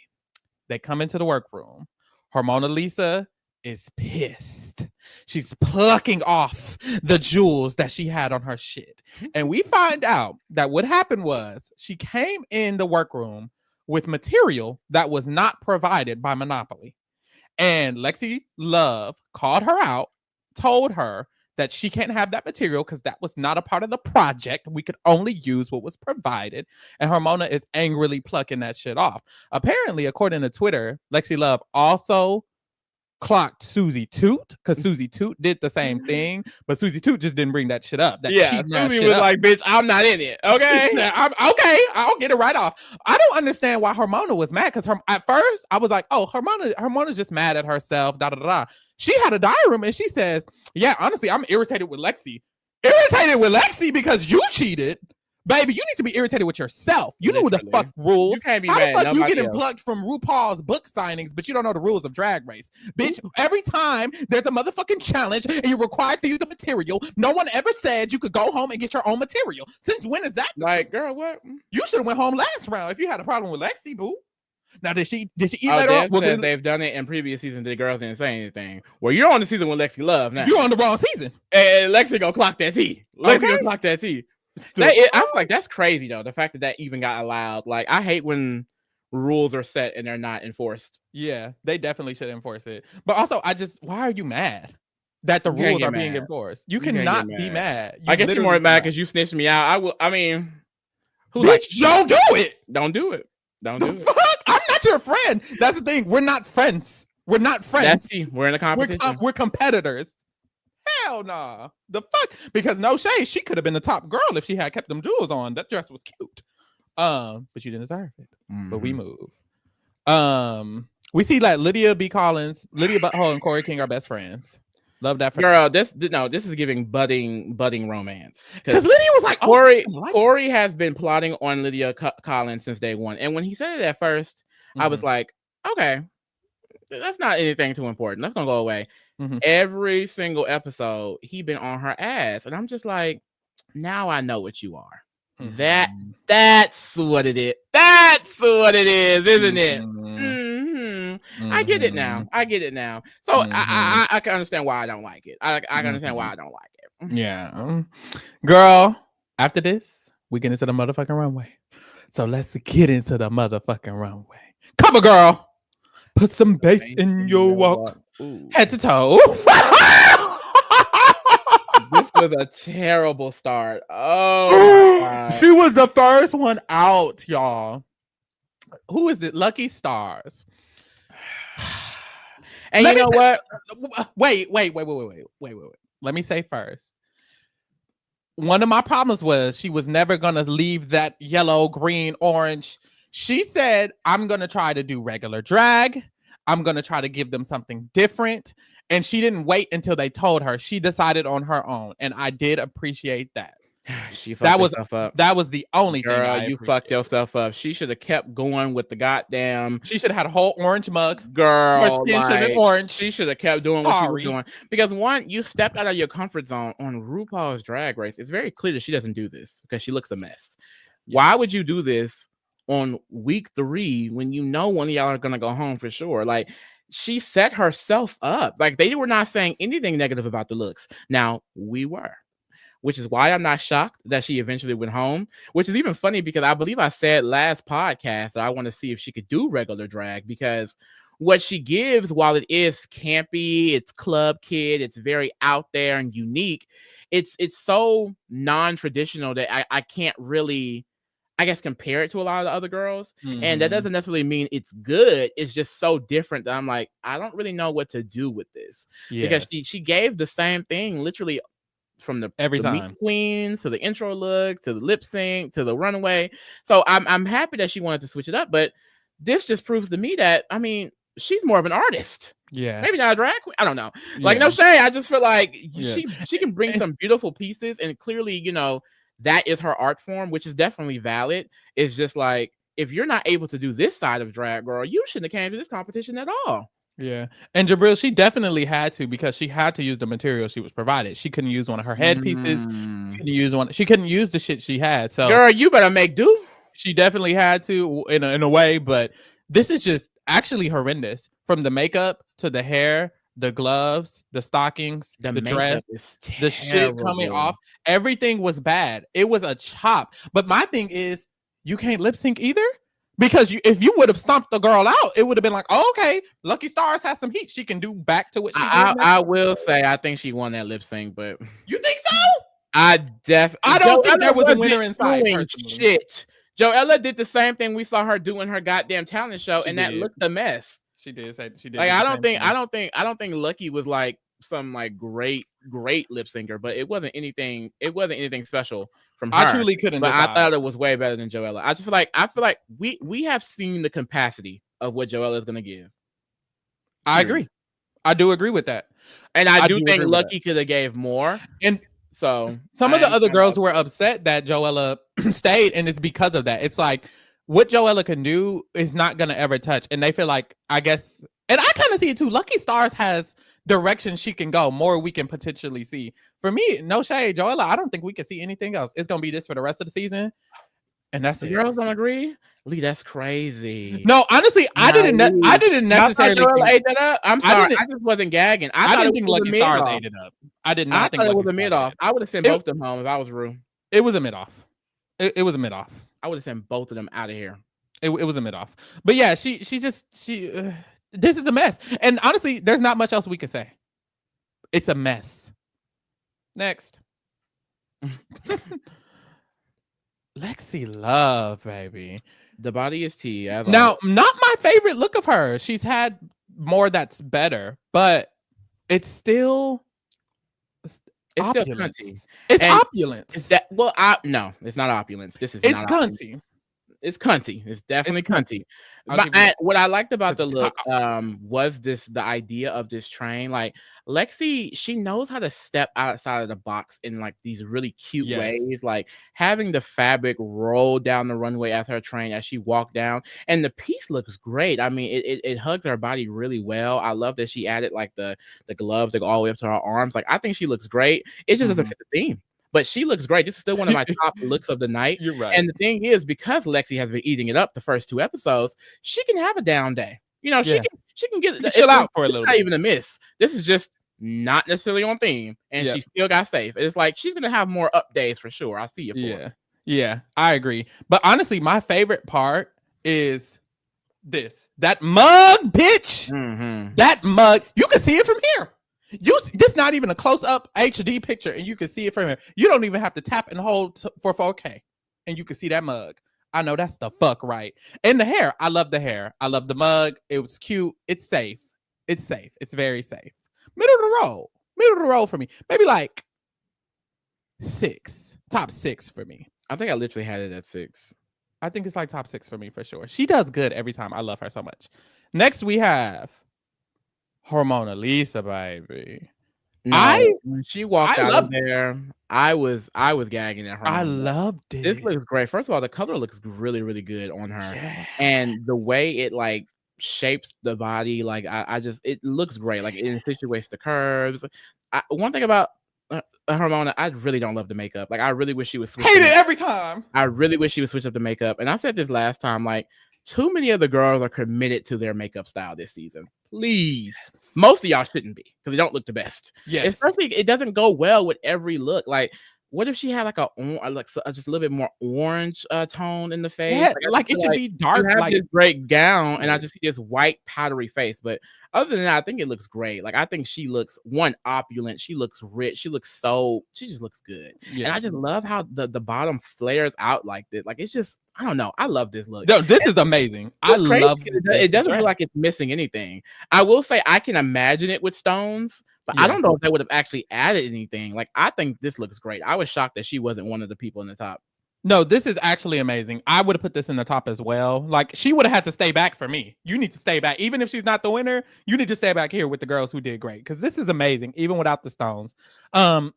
they come into the workroom. Hormona Lisa is pissed. She's plucking off the jewels that she had on her shit. And we find out that what happened was she came in the workroom with material that was not provided by Monopoly. And Lexi Love called her out, told her that she can't have that material because that was not a part of the project. We could only use what was provided. And Hormona is angrily plucking that shit off. Apparently, according to Twitter, Lexi Love also clocked Susie Toot because Susie Toot did the same thing, but Susie Toot just didn't bring that shit up. Susie was like, bitch, I'm not in it. Okay. I'm okay. I'll get it right off. I don't understand why Hormona was mad because at first I was like, oh, Hormona's just mad at herself. She had a diary room and she says, yeah, honestly, I'm irritated with Lexi. Because you cheated. Baby, you need to be irritated with yourself. You know the fuck rules. You can't be How mad. the fuck you getting plucked from RuPaul's book signings, but you don't know the rules of Drag Race? Bitch, every time there's a motherfucking challenge and you're required to use the material, no one ever said you could go home and get your own material. Since when is that? Like, girl, what? You should have went home last round if you had a problem with Lexi, boo. Now, did she eat later on? They've done it in previous seasons. The girls didn't say anything. Well, you're on the season with Lexi Love now. You're on the wrong season. And Lexi gonna clock that tea. Gonna clock that tea. I feel like that's crazy though. The fact that even got allowed. Like, I hate when rules are set and they're not enforced. Yeah, they definitely should enforce it. But also, why are you mad that the rules are being enforced? You cannot be mad. I guess you're more mad because you snitched me out. Don't do it. Don't do it. Fuck? I'm not your friend. That's the thing. We're not friends. We're in a competition. We're competitors. Hell nah. The fuck? Because no shade, she could have been the top girl if she had kept them jewels on. That dress was cute. But you didn't deserve it. But we move. We see like Lydia B. Collins, Lydia Butthole, and Corey King are best friends. Love that. Girl, this is giving budding romance. Because Lydia was like, Corey has been plotting on Lydia Collins since day one. And when he said it at first, I was like, okay, that's not anything too important. That's gonna go away. Every single episode, he been on her ass, and I'm just like, now I know what you are. That's what it is. That's what it is, isn't it? I get it now. So I can understand why I don't like it. I can understand why I don't like it. Yeah, girl. After this, we get into the motherfucking runway. So let's get into the motherfucking runway. Come on, girl. Put some bass in your walk. Head to toe. This was a terrible start. Oh, my God. She was the first one out, y'all. Who is it? Lucky Stars. And you know what? Wait. Let me say first. One of my problems was she was never going to leave that yellow, green, orange. She said, I'm going to try to do regular drag. I'm going to try to give them something different. And she didn't wait until they told her. She decided on her own. And I did appreciate that. She fucked herself up. That was the only thing. You fucked yourself up. She should have kept going with the goddamn. She should have had a whole orange mug. Girl, her skin should have been orange. She should have kept doing what she was doing. Because one, you stepped out of your comfort zone on RuPaul's Drag Race. It's very clear that she doesn't do this because she looks a mess. Yes. Why would you do this on week 3 when you know one of y'all are gonna go home for sure? Like, she set herself up. Like they were not saying anything negative about the looks. Now we were, which is why I'm not shocked that she eventually went home, which is even funny because I believe I said last podcast that I want to see if she could do regular drag because what she gives, while it is campy, it's club kid, it's very out there and unique, it's so non-traditional that I can't really, I guess, compare it to a lot of the other girls. And that doesn't necessarily mean it's good. It's just so different that I'm like, I don't really know what to do with this. Because she gave the same thing literally from the Meet Queens to the intro look to the lip sync to the runway. So I'm happy that she wanted to switch it up, but this just proves to me that, I mean, she's more of an artist. Yeah. Maybe not a drag queen. I don't know. Like, no shade. I just feel like she can bring some beautiful pieces, and clearly, you know, that is her art form, which is definitely valid. It's just like, if you're not able to do this side of drag, girl, you shouldn't have came to this competition at all. Yeah. And Jabril, she definitely had to, because she had to use the material she was provided. She couldn't use one of her headpieces. She couldn't use the shit she had. So girl, you better make do. She definitely had to in a way, but this is just actually horrendous. From the makeup to the hair, the gloves, the stockings, the dress, the shit coming off. Everything was bad. It was a chop. But my thing is, you can't lip sync either. Because if you would have stomped the girl out, it would have been like, oh, okay, Lucky Stars has some heat. She can do back to what she did. I will say, I think she won that lip sync, but you think so? I don't think there was a winner inside. Shit. Joella did the same thing we saw her do in her goddamn talent show, and that looked a mess. She did. Like, I don't think Lucky was like some like great lip syncer, but it wasn't anything special from her. I truly couldn't. But I thought it was way better than Joella. I feel like we have seen the capacity of what Joella is gonna give. I agree. I do agree with that, and I do think Lucky could have gave more. And so some of the other girls were upset that Joella stayed, and it's because of that. It's like, what Joella can do is not gonna ever touch, and they feel like, I guess, and I kind of see it too. Lucky Stars has direction she can go, more we can potentially see. For me, no shade, Joella, I don't think we can see anything else. It's gonna be this for the rest of the season, and that's the it. Girls don't agree. Lee, that's crazy. No, honestly, I didn't necessarily think ate that up. I'm sorry, I just wasn't gagging. I didn't think Lucky Stars ate it up. I did not think it was a mid off. I would have sent both of them home if I was Rue. It was a mid off. It was a mid off. I would have sent both of them out of here. It was a mid off. But yeah, she this is a mess. And honestly, there's not much else we can say. It's a mess. Next. Lexi Love, baby. The body is tea. Now, not my favorite look of her. She's had more that's better, but it's still opulence. It's opulence. Is that no, it's not opulence. It's not cunty. It's cunty. It's definitely cunty. But what I liked about the look was the idea of this train. Like, Lexi, she knows how to step outside of the box in like these really cute ways. Like having the fabric roll down the runway as her train as she walked down, and the piece looks great. I mean, it hugs her body really well. I love that she added like the gloves that go all the way up to her arms. Like, I think she looks great. It just doesn't fit the theme. But she looks great. This is still one of my top looks of the night. You're right. And the thing is, because Lexi has been eating it up the first 2 episodes, she can have a down day. You know, she can get chill out for a little bit. Not even a miss. This is just not necessarily on theme, and she still got safe. It's like she's gonna have more up days for sure. I see you for it. Yeah, I agree. But honestly, my favorite part is that mug, bitch. Mm-hmm. That mug, you can see it from here. This not even a close-up HD picture, and you can see it from here. You don't even have to tap and hold for 4K, and you can see that mug. I know that's the fuck right. And the hair, I love the hair. I love the mug. It was cute. It's safe. It's very safe. Middle of the road for me. Maybe like 6, top 6 for me. I think I literally had it at 6. I think it's like top 6 for me for sure. She does good every time. I love her so much. Next we have Hormona Lisa, baby. No, when she walked out of there, I was gagging at her. I loved it. This looks great. First of all, the color looks really, really good on her, and the way it like shapes the body, like it looks great. Like it accentuates the curves. One thing about Hormona, I really don't love the makeup. Like I really wish she would switch. Hate it every time. I really wish she would switch up the makeup. And I said this last time, like, too many of the girls are committed to their makeup style this season. Please. Yes. Most of y'all shouldn't be because they don't look the best. Yes. Especially it doesn't go well with every look. Like, what if she had like just a little bit more orange tone in the face? Yeah, I like just it feel should be you dark. have Like this great gown, and I just see this white powdery face. But other than that, I think it looks great. Like I think she looks opulent. She looks rich. She just looks good. And I yes. just love how the bottom flares out like this. Like it's just I don't know. I love this look. No, this is amazing. I It's crazy love 'cause this it doesn't dress. feel like it's missing anything. I will say I can imagine it with stones, but I Yeah. don't know if they would have actually added anything. Like I think this looks great. I was shocked that she wasn't one of the people in the top. No, this is actually amazing. I would have put this in the top as well. Like she would have had to stay back for me. You need to stay back. Even if she's not the winner, you need to stay back here with the girls who did great. Because this is amazing, even without the stones. I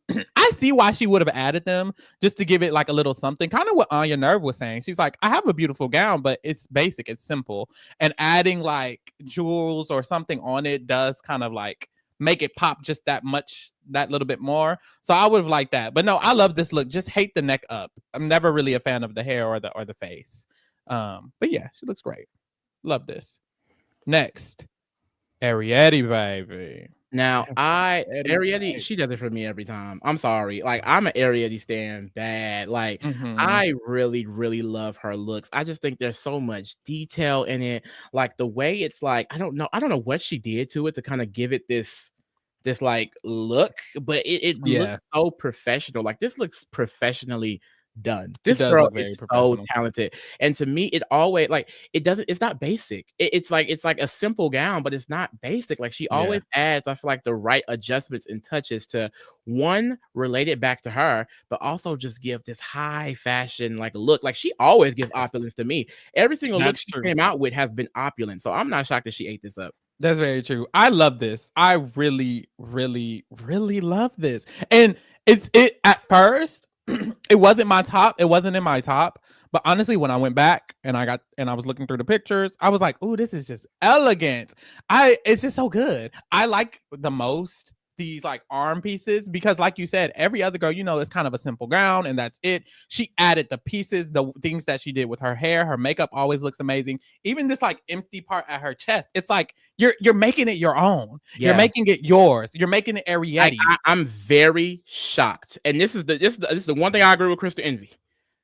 see why she would have added them just to give it like a little something. Kind of what Anya Nerve was saying. She's like, I have a beautiful gown, but it's basic, it's simple. And adding like jewels or something on it does kind of like make it pop just that little bit more. So I would have liked that. But no, I love this look. Just hate the neck up. I'm never really a fan of the hair or the face. But yeah, she looks great. Love this. Next, Ariete, baby. Now, Ariete, baby. she does it for me every time. I'm sorry. Like, I'm an Ariete stan bad. Like, Mhm. I really, really love her looks. I just think there's so much detail in it. Like the way it's like, I don't know what she did to it to kind of give it this like look, but it looks Yeah, so professional. Like this looks professionally done. it This does girl look very is so professional. talented. And to me, it always like it's not basic. It's like a simple gown, but it's not basic. Like she Yeah. always adds, I feel like the right adjustments and touches to one relate it back to her, but also just give this high fashion like look. Like she always gives opulence to me. Every single look That's she true. came out with has been opulent. So I'm not shocked that she ate this up. That's very true. I love this. I really, really, really love this. And it at first, it wasn't my top. It wasn't in my top. But honestly, when I went back and I was looking through the pictures, I was like, "Oh, this is just elegant." It's just so good. I like the most these like arm pieces because, like you said, every other girl, it's kind of a simple gown and that's it. She added the pieces, the things that she did with her hair, her makeup always looks amazing. Even this like empty part at her chest, it's like you're making it your own. Yeah. You're making it yours. You're making it Ariete. I'm very shocked, and this is the one thing I agree with Crystal Envy,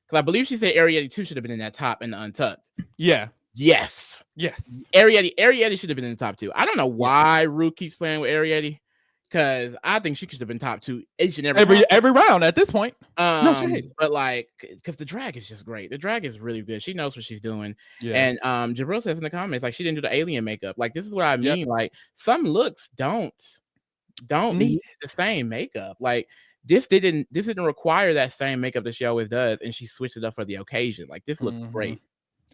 because I believe she said Ariete 2 should have been in that top in the untucked. Yeah. Yes. Ariete should have been in the top 2. I don't know why Rue keeps playing with Ariete, because I think she should have been top 2 each and every round at this point. No shade. But like, because the drag is just great. The drag is really good. She knows what she's doing. Yes. And Jabril says in the comments, like, she didn't do the alien makeup. Like, this is what I mean. Yep. Like, some looks don't need the same makeup. Like, this didn't require that same makeup that she always does, and she switched it up for the occasion. Like, this looks great.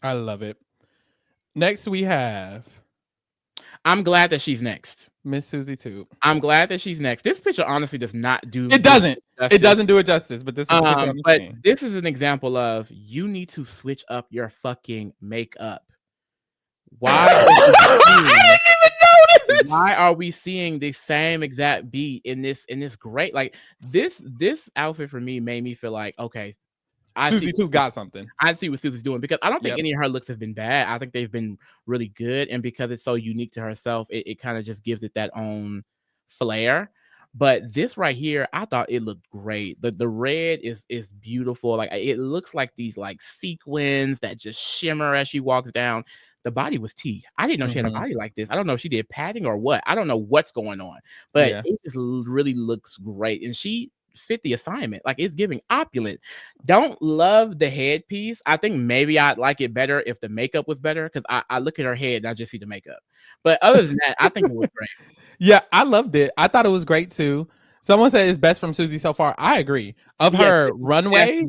I love it. Next we have, I'm glad that she's next. Miss Susie too. I'm glad that she's next. This picture honestly does not do it doesn't do it justice, but this is but this is an example of you need to switch up your fucking makeup. Why are we seeing the same exact beat in this great, like this outfit for me made me feel like, okay, Susie 2 got something. I see what Susie's doing, because I don't think any of her looks have been bad. I think they've been really good, and because it's so unique to herself, it kind of just gives it that own flair. But this right here, I thought it looked great. The red is beautiful. Like it looks like these like sequins that just shimmer as she walks down. The body was tea. I didn't know she had a body like this. I don't know if she did padding or what. I don't know what's going on, but it just really looks great, and she fit the assignment. Like, it's giving opulent. Don't love the headpiece. I think maybe I'd like it better if the makeup was better, because I look at her head and I just see the makeup. But other than that, I think it was great. Yeah, I loved it. I thought it was great too. Someone said it's best from Susie so far. I agree. Of her runways,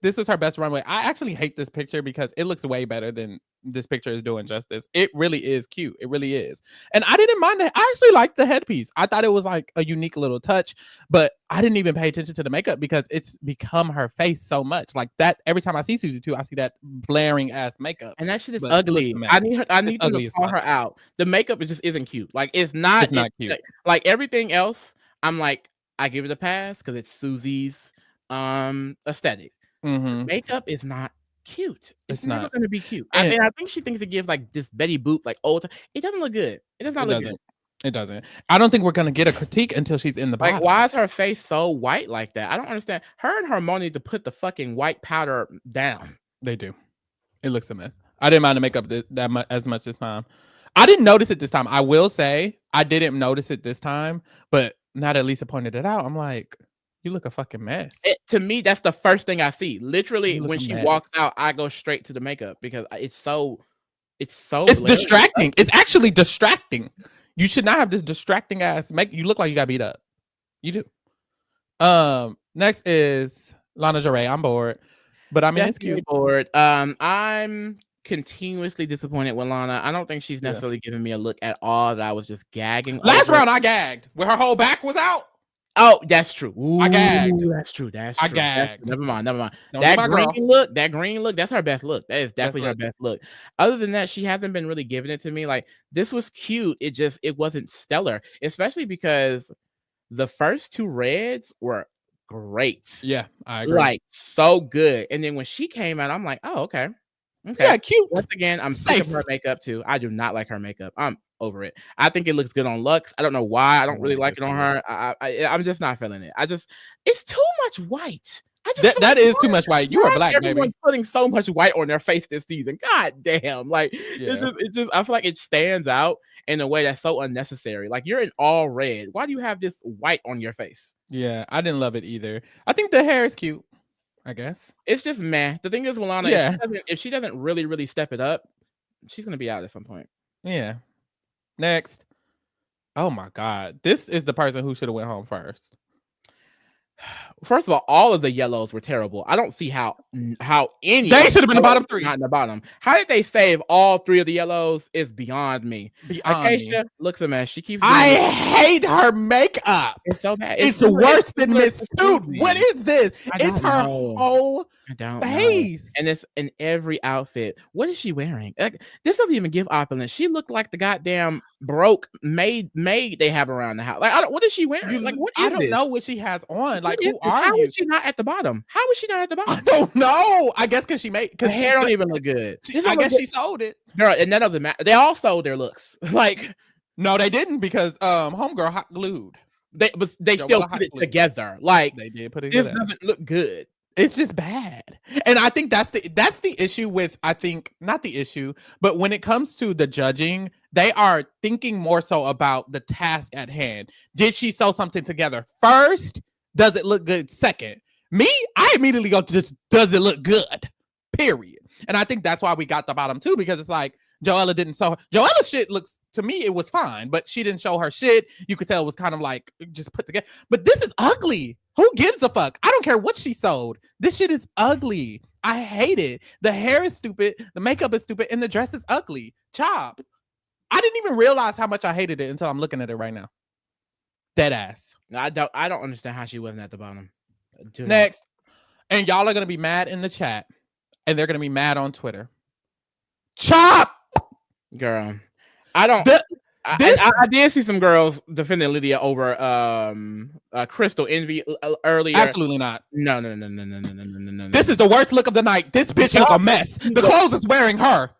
this was her best runway. I actually hate this picture because it looks way better than this picture is doing justice. It really is cute. It really is. And I didn't mind it. I actually liked the headpiece. I thought it was like a unique little touch, but I didn't even pay attention to the makeup because it's become her face so much. Like that, every time I see Susie 2, I see that blaring ass makeup. And that shit is ugly. I need them to call her out. The makeup just isn't cute. Like, it's not cute. Like everything else, I'm like, I give it a pass because it's Susie's aesthetic. Makeup is not cute. It's never not. going to be cute. And I think she thinks it gives like this Betty Boop, like old. It doesn't look good. It does not look good. It doesn't. I don't think we're gonna get a critique until she's in the bottom. Like, why is her face so white like that? I don't understand. Her and Harmony need to put the fucking white powder down. They do. It looks a mess. I didn't mind the makeup as much this time. I didn't notice it this time. I will say I didn't notice it this time, but now that Lisa pointed it out, I'm like, you look a fucking mess. To me, that's the first thing I see. Literally, when she walks out, I go straight to the makeup because it's distracting. It's actually distracting. You should not have this distracting ass make. You look like you got beat up. You do. Next is Lana Del Rey. I'm bored, but I mean it's cute. Bored. I'm continuously disappointed with Lana. I don't think she's necessarily giving me a look at all. That I was just gagging. Last round, I gagged when her whole back was out. Oh, that's true. Ooh, I gagged. That's true. I gagged. Never mind. That green look, that's her best look. That is definitely her best look. Other than that, she hasn't been really giving it to me. Like, this was cute. It wasn't stellar, especially because the first two reds were great. Yeah, I agree. Like, so good. And then when she came out, I'm like, oh, okay. Okay. Yeah, cute. Once again, I'm sick of her makeup too. I do not like her makeup. I'm over it. I think it looks good on Lux. I don't know why. I don't really like it on her. I'm just not feeling it. It's too much white. That is too much white. You are black, everyone's putting so much white on their face this season. God damn. Like, it's just I feel like it stands out in a way that's so unnecessary. Like, you're in all red. Why do you have this white on your face? Yeah, I didn't love it either. I think the hair is cute, I guess. It's just meh. The thing is, Lana, if she doesn't really, really step it up, she's gonna be out at some point. Yeah. Next. Oh my God. This is the person who should have went home first. First of all of the yellows were terrible. I don't see how any they should have been the bottom three. Not in the bottom. How did they save all three of the yellows is beyond me. Acacia looks a mess. She keeps I hate her makeup. It's so bad. It's worse than Miss Dude. What is this? It's her whole face. And it's in every outfit. What is she wearing? Like, this doesn't even give opulence. She looked like the goddamn broke maid they have around the house. Like, what is she wearing? Like, what is I don't know what she has on. Like, who are how you? is she not at the bottom? How is she not at the bottom? I don't know. I guess because she made her hair don't even look good. I guess she sold it. Girl, and that doesn't matter. They all sold their looks. Like, no, they didn't because homegirl hot glued. They still put it together. Like, they did put it this together. Doesn't look good. It's just bad. And I think that's the issue with, I think, not the issue, but when it comes to the judging, they are thinking more so about the task at hand. Did she sew something together first? Does it look good second? Me, I immediately go to this, does it look good? Period. And I think that's why we got the bottom two, because it's like Joella didn't sew. Joella's shit looks, to me, it was fine, but she didn't show her shit. You could tell it was kind of like just put together. But this is ugly. Who gives a fuck? I don't care what she sewed. This shit is ugly. I hate it. The hair is stupid. The makeup is stupid. And the dress is ugly. Chop. I didn't even realize how much I hated it until I'm looking at it right now. Dead ass. I don't understand how she wasn't at the bottom. Next. And y'all are going to be mad in the chat. And they're going to be mad on Twitter. Chop! Girl. I did see some girls defending Lydia over Crystal Envy earlier. Absolutely not. No. This is the worst look of the night. This bitch look a mess. The clothes is wearing her.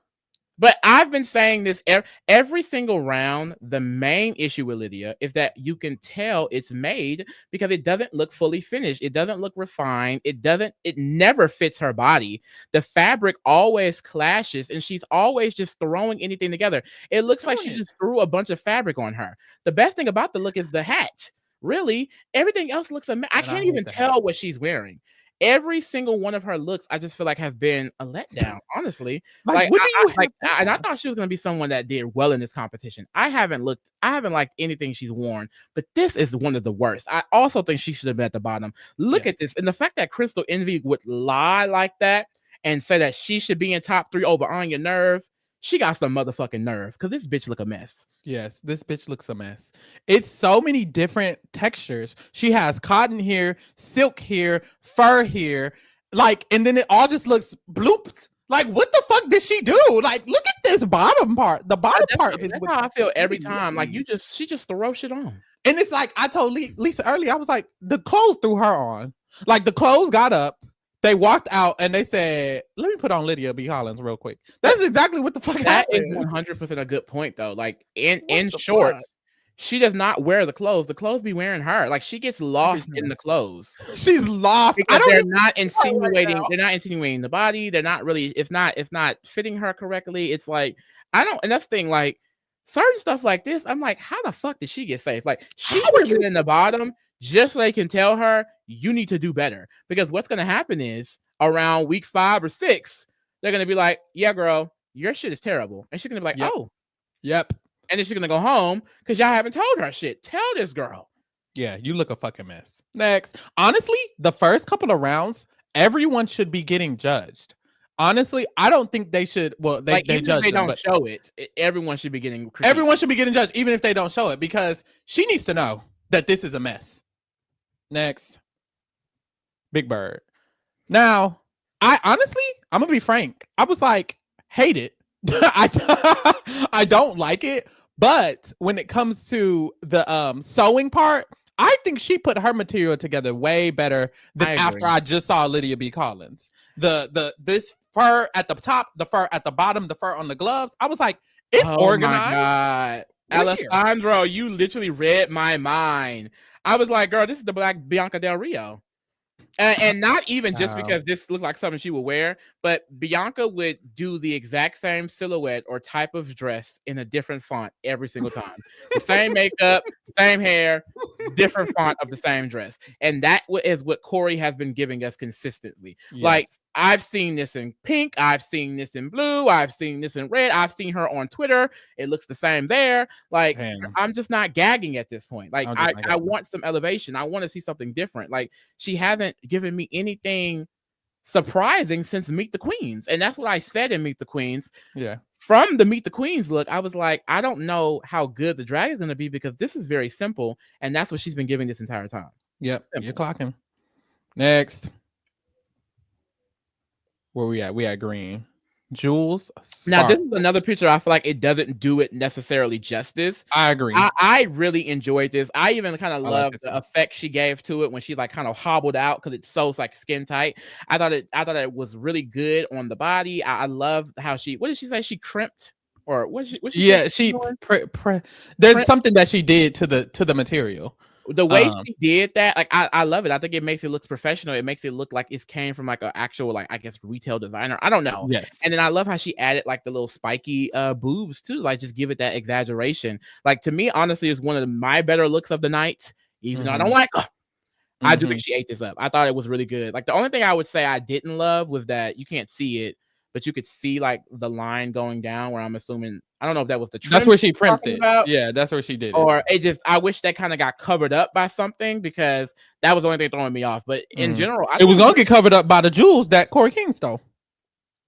But I've been saying this every single round. The main issue with Lydia is that you can tell it's made because it doesn't look fully finished. It doesn't look refined. It never fits her body. The fabric always clashes, and she's always just throwing anything together. It looks like she just threw a bunch of fabric on her. The best thing about the look is the hat. Really, everything else looks amazing. I can't even tell what she's wearing. Every single one of her looks, I just feel like has been a letdown, honestly. And I thought she was going to be someone that did well in this competition. I haven't liked anything she's worn, but this is one of the worst. I also think she should have been at the bottom. Look at this. And the fact that Crystal Envy would lie like that and say that she should be in top 3 over Anya Nerve, she got some motherfucking nerve, because this bitch look a mess. Yes, this bitch looks a mess. It's so many different textures. She has cotton here, silk here, fur here, like, and then it all just looks blooped. Like, what the fuck did she do? Like, look at this bottom part. The bottom part is how I feel every time. Like, she just throws shit on. And it's like, I told Lisa earlier, I was like, the clothes threw her on. Like, the clothes got up, They walked out and they said, "Let me put on Lydia B. Collins real quick." That's exactly what the fuck That is happened. 100% a good point though. Like in What the shorts, fuck? she does not wear the clothes. The clothes be wearing her. Like she gets lost in the clothes. She's lost. I Because don't they're even not know right insinuating. now. They're not insinuating the body. They're not really. It's not fitting her correctly. It's like I don't. And that's the thing. Like certain stuff like this, I'm like, how the fuck did she get safe? Like she How are was you? in the bottom just so they can tell her you need to do better. Because what's gonna happen is around week 5 or 6, they're gonna be like, yeah, girl, your shit is terrible, and she's gonna be like, Yep. oh, Yep. and then she's gonna go home because y'all haven't told her shit. Tell this girl. Yeah, you look a fucking mess. Next. Honestly, the first couple of rounds, everyone should be getting judged. Honestly, I don't think they should. Well, they Like even if judge they them, don't but show it, everyone should be getting critiqued. everyone should be getting judged, even if they don't show it, because she needs to know that this is a mess. Next. Big Bird. Now, I'm gonna be frank. I was like, hate it. I don't like it. But when it comes to the sewing part, I think she put her material together way better than after I just saw Lydia B. Collins. This fur at the top, the fur at the bottom, the fur on the gloves. I was like, it's organized. Oh my god, Alessandro, you literally read my mind. I was like, girl, this is the Black Bianca Del Rio. And not even just because this looked like something she would wear, but Bianca would do the exact same silhouette or type of dress in a different font every single time. The same makeup, same hair, different font of the same dress. And that is what Corey has been giving us consistently. Yes. Like, I've seen this in pink. I've seen this in blue. I've seen this in red. I've seen her on Twitter. It looks the same there. Like, I'm just not gagging at this point. Like, I want some elevation. I want to see something different. Like, she hasn't given me anything surprising since Meet the Queens. And that's what I said in Meet the Queens. Yeah. From the Meet the Queens look, I was like, I don't know how good the drag is going to be because this is very simple. And that's what she's been giving this entire time. Yep. Simple. You're clocking. Next. Where we at? We at green. Jules. Now, this is another picture. I feel like it doesn't do it necessarily justice. I agree. I really enjoyed this. I even kind of loved the effect she gave to it when she like kind of hobbled out because it's so like skin tight. I thought it was really good on the body. I love how she. What did she say? She crimped or what? There's something that she did to the material. The way she did that, like I love it. I think it makes it look professional. It makes it look like it came from like an actual, like I guess, retail designer. I don't know. Yes. And then I love how she added like the little spiky boobs too. Like just give it that exaggeration. Like to me, honestly, it's one of my better looks of the night. Even though I don't like her. I do think she ate this up. I thought it was really good. Like the only thing I would say I didn't love was that you can't see it, but you could see like the line going down where I'm assuming, I don't know if that was the trim. That's where she primped it. Yeah, that's where she did it. Or it just, I wish that kind of got covered up by something because that was the only thing throwing me off. But in general, it was going to get covered up by the jewels that Corey King stole.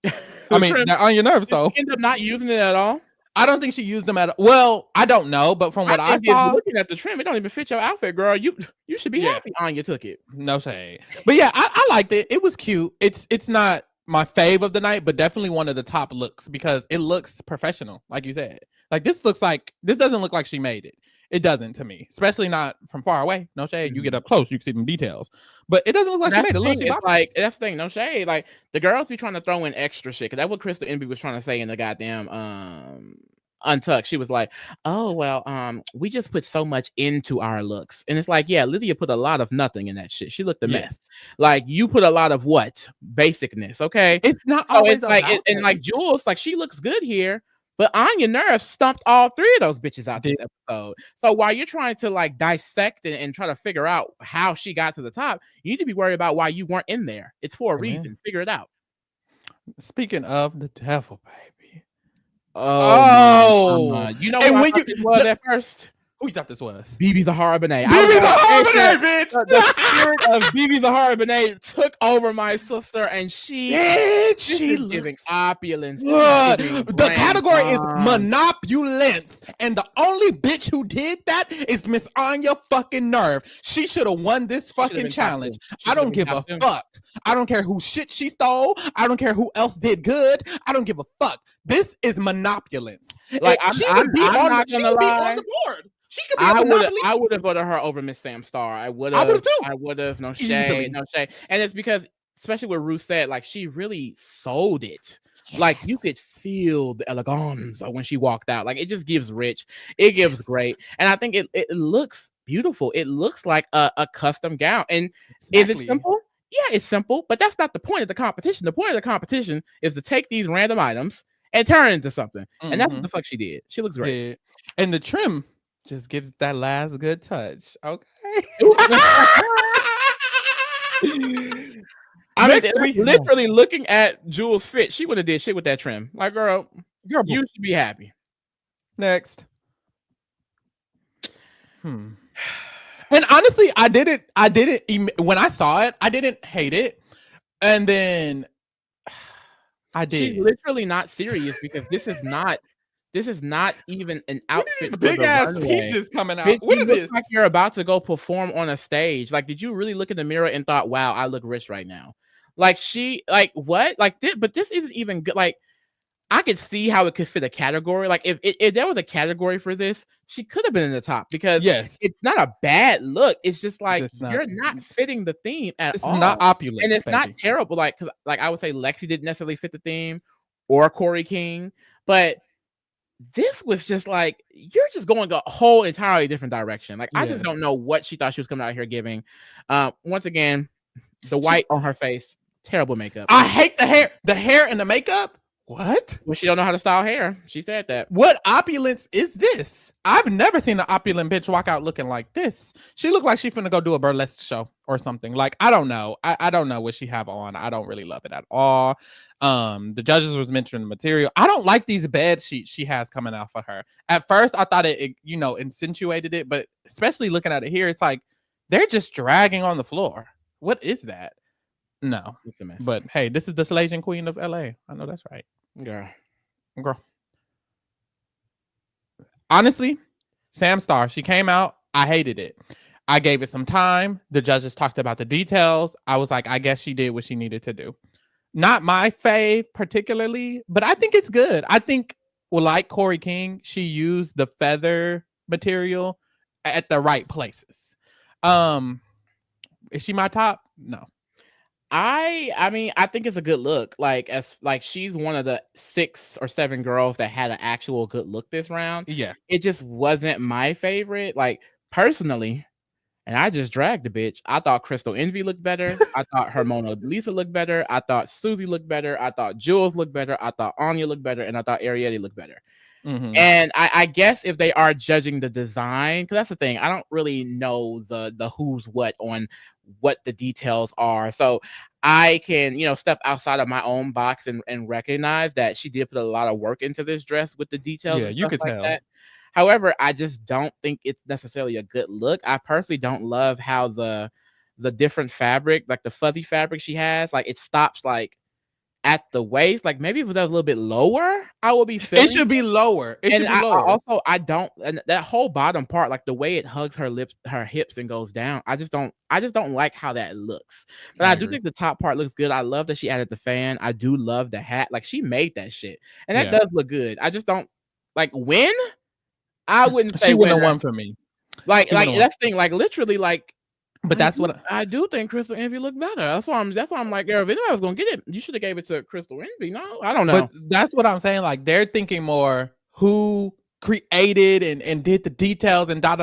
I mean, that On Your Nerves stole. Did she end up not using it at all? I don't think she used them at all. Well, I don't know, but from what I saw, looking at the trim, it don't even fit your outfit, girl. You should be happy Anya took it. No shade. But yeah, I liked it. It was cute. It's not my fave of the night, but definitely one of the top looks because it looks professional, like you said. Like this doesn't look like she made it. It doesn't to me, especially not from far away. No shade. You get up close, you can see them details, but it doesn't look like she made it. It's like that's the thing. No shade. Like the girls be trying to throw in extra shit. Cause that's what Crystal Envy was trying to say in the goddamn Untucked. She was like, "Oh well, we just put so much into our looks," and it's like, yeah, Lydia put a lot of nothing in that shit. She looked a mess. Like you put a lot of what basicness. Okay, it's not always it's like and like Jules, like she looks good here. But On Your Nerves stumped all three of those bitches out this episode. So while you're trying to like dissect and try to figure out how she got to the top, you need to be worried about why you weren't in there. It's for a reason. Figure it out. Speaking of the devil, baby. Oh, you know what I thought this was at first? Who you thought this was? BB Zahara Benet. BB Zahara Benet, bitch! The spirit of BB Zahara Benet took over my sister, and she is giving opulence. The category is monopulence, and the only bitch who did that is Miss Anya fucking Nerve. She should have won this fucking challenge. I don't give a fuck. I don't care who shit she stole. I don't care who else did good. I don't give a fuck. This is monopulence. Like I'm not gonna lie. On the board. She could be I would have voted her over Miss Sam Star. I would have. No shade. And it's because especially what Ruth said, like she really sold it. Like you could feel the elegance when she walked out. Like it just gives rich, it gives great, and I think it looks beautiful. It looks like a custom gown. And is it simple? Yeah, it's simple, but that's not the point of the competition. The point of the competition is to take these random items and turn it into something. And that's what the fuck she did. She looks great. Yeah. And the trim just gives that last good touch. Okay. I mean, literally looking at Jules' fit, she would have did shit with that trim. Like, girl, you should be happy. Next. And honestly, I didn't when I saw it, I didn't hate it. And then I did. She's literally not serious because this is not even an outfit. These big ass pieces coming out. What is this? Like you're about to go perform on a stage. Like, did you really look in the mirror and thought, "Wow, I look rich right now"? Like what? Like this, but this isn't even good. Like I could see how it could fit a category. Like if there was a category for this, she could have been in the top because it's not a bad look. It's just like you're not fitting the theme at all. It's not opulent, and it's not terrible. Like I would say Lexi didn't necessarily fit the theme, or Corey King, but this was just like you're just going a whole entirely different direction. Like I just don't know what she thought she was coming out here giving. Once again, the white on her face, terrible makeup. I hate the hair and the makeup. What? Well, she don't know how to style hair. She said that. What opulence is this? I've never seen an opulent bitch walk out looking like this. She looked like she finna go do a burlesque show or something. Like, I don't know. I don't know what she have on. I don't really love it at all. The judges was mentioning the material. I don't like these bed sheets she has coming out for her. At first, I thought it accentuated it, but especially looking at it here, it's like they're just dragging on the floor. What is that? No, it's a mess. But hey, this is the Slasian Queen of LA. I know that's right. Girl. Honestly, Sam Star, she came out. I hated it. I gave it some time. The judges talked about the details. I was like, I guess she did what she needed to do. Not my fave particularly, but I think it's good. I think, well, like Corey King, she used the feather material at the right places. Is she my top? No. I mean, I think it's a good look. Like she's one of the 6 or 7 girls that had an actual good look this round. Yeah. It just wasn't my favorite. Like personally, and I just dragged the bitch. I thought Crystal Envy looked better. I thought her Mona Lisa looked better. I thought Susie looked better. I thought Jules looked better. I thought Anya looked better. And I thought Ariete looked better. Mm-hmm. And I guess if they are judging the design, because that's the thing, I don't really know the who's what on what the details are. So I can, step outside of my own box and recognize that she did put a lot of work into this dress with the details. Yeah, you could tell. That. However, I just don't think it's necessarily a good look. I personally don't love how the different fabric, like the fuzzy fabric she has, like it stops like at the waist. Like maybe if it was a little bit lower, I would be feeling it should be lower. It should be lower. I don't, and that whole bottom part, like the way it hugs her lips, her hips, and goes down. I just don't like how that looks. But I do think the top part looks good. I love that she added the fan. I do love the hat. Like she made that shit, and that does look good. I just don't like win. I wouldn't say she wouldn't have won for me. Like that's the thing. Like literally, like. But I do think Crystal Envy looked better. That's why I'm like, girl, if anybody was gonna get it, you should have gave it to Crystal Envy. No, I don't know. But that's what I'm saying. Like they're thinking more who created and did the details and da.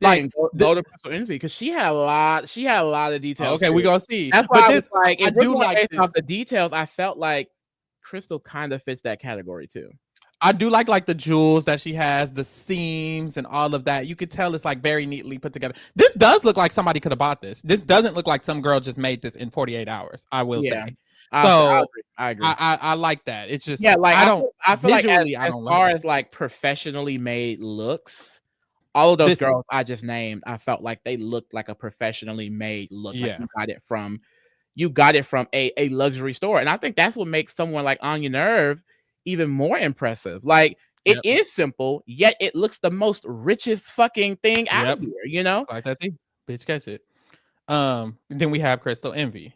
Like go to Crystal Envy because she had a lot of details. Okay, we're gonna see. That's why I was like, if I do like based off the details, I felt like Crystal kind of fits that category too. I do like the jewels that she has, the seams and all of that. You could tell it's like very neatly put together. This does look like somebody could have bought this. This doesn't look like some girl just made this in 48 hours. I will say. So I agree. I like that. It's just like I feel visually, like as far as like professionally made looks, all of those girls I just named, I felt like they looked like a professionally made look. Yeah. Like you got it from a luxury store, and I think that's what makes someone like Anya Nerve even more impressive. Like it is simple, yet it looks the most richest fucking thing out here, Like that's it. Bitch, catch it. Then we have Crystal Envy.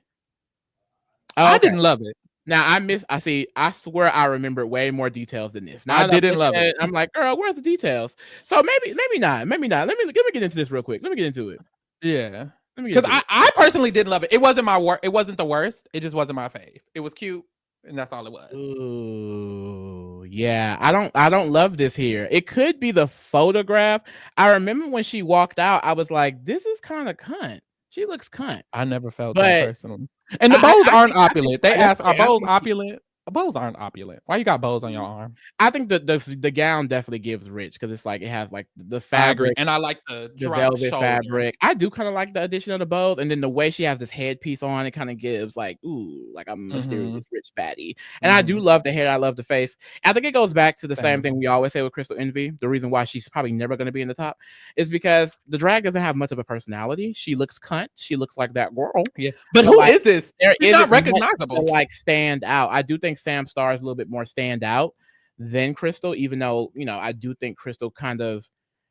Oh, I didn't love it. Now I swear I remembered way more details than this. Now I didn't love it. I'm like, girl, where's the details? So maybe not. Let me get into this real quick. Let me get into it. Yeah. Because I personally didn't love it. It wasn't it wasn't the worst. It just wasn't my fave. It was cute, and that's all it was. Ooh, yeah. I don't love this here. It could be the photograph. I remember when she walked out, I was like, this is kind of cunt. She looks cunt. I never felt But that personally. And the bows aren't opulent. They asked, are bows think opulent? Bows aren't opulent. Why you got bows on your arm? I think the gown definitely gives rich because it's like it has like the I agree. fabric And I like the drop velvet shoulder. fabric. I do kind of like the addition of the bows, and then the way she has this headpiece on, it kind of gives like, ooh, like I'm a mysterious rich baddie. And I do love the hair. I love the face. I think it goes back to the same thing we always say with Crystal Envy. The reason why she's probably never going to be in the top is because the drag doesn't have much of a personality. She looks cunt. She looks like that girl. Yeah, but who is this? She's not recognizable. To, like stand out. I do think Sam Star is a little bit more stand out than Crystal, even though I do think Crystal kind of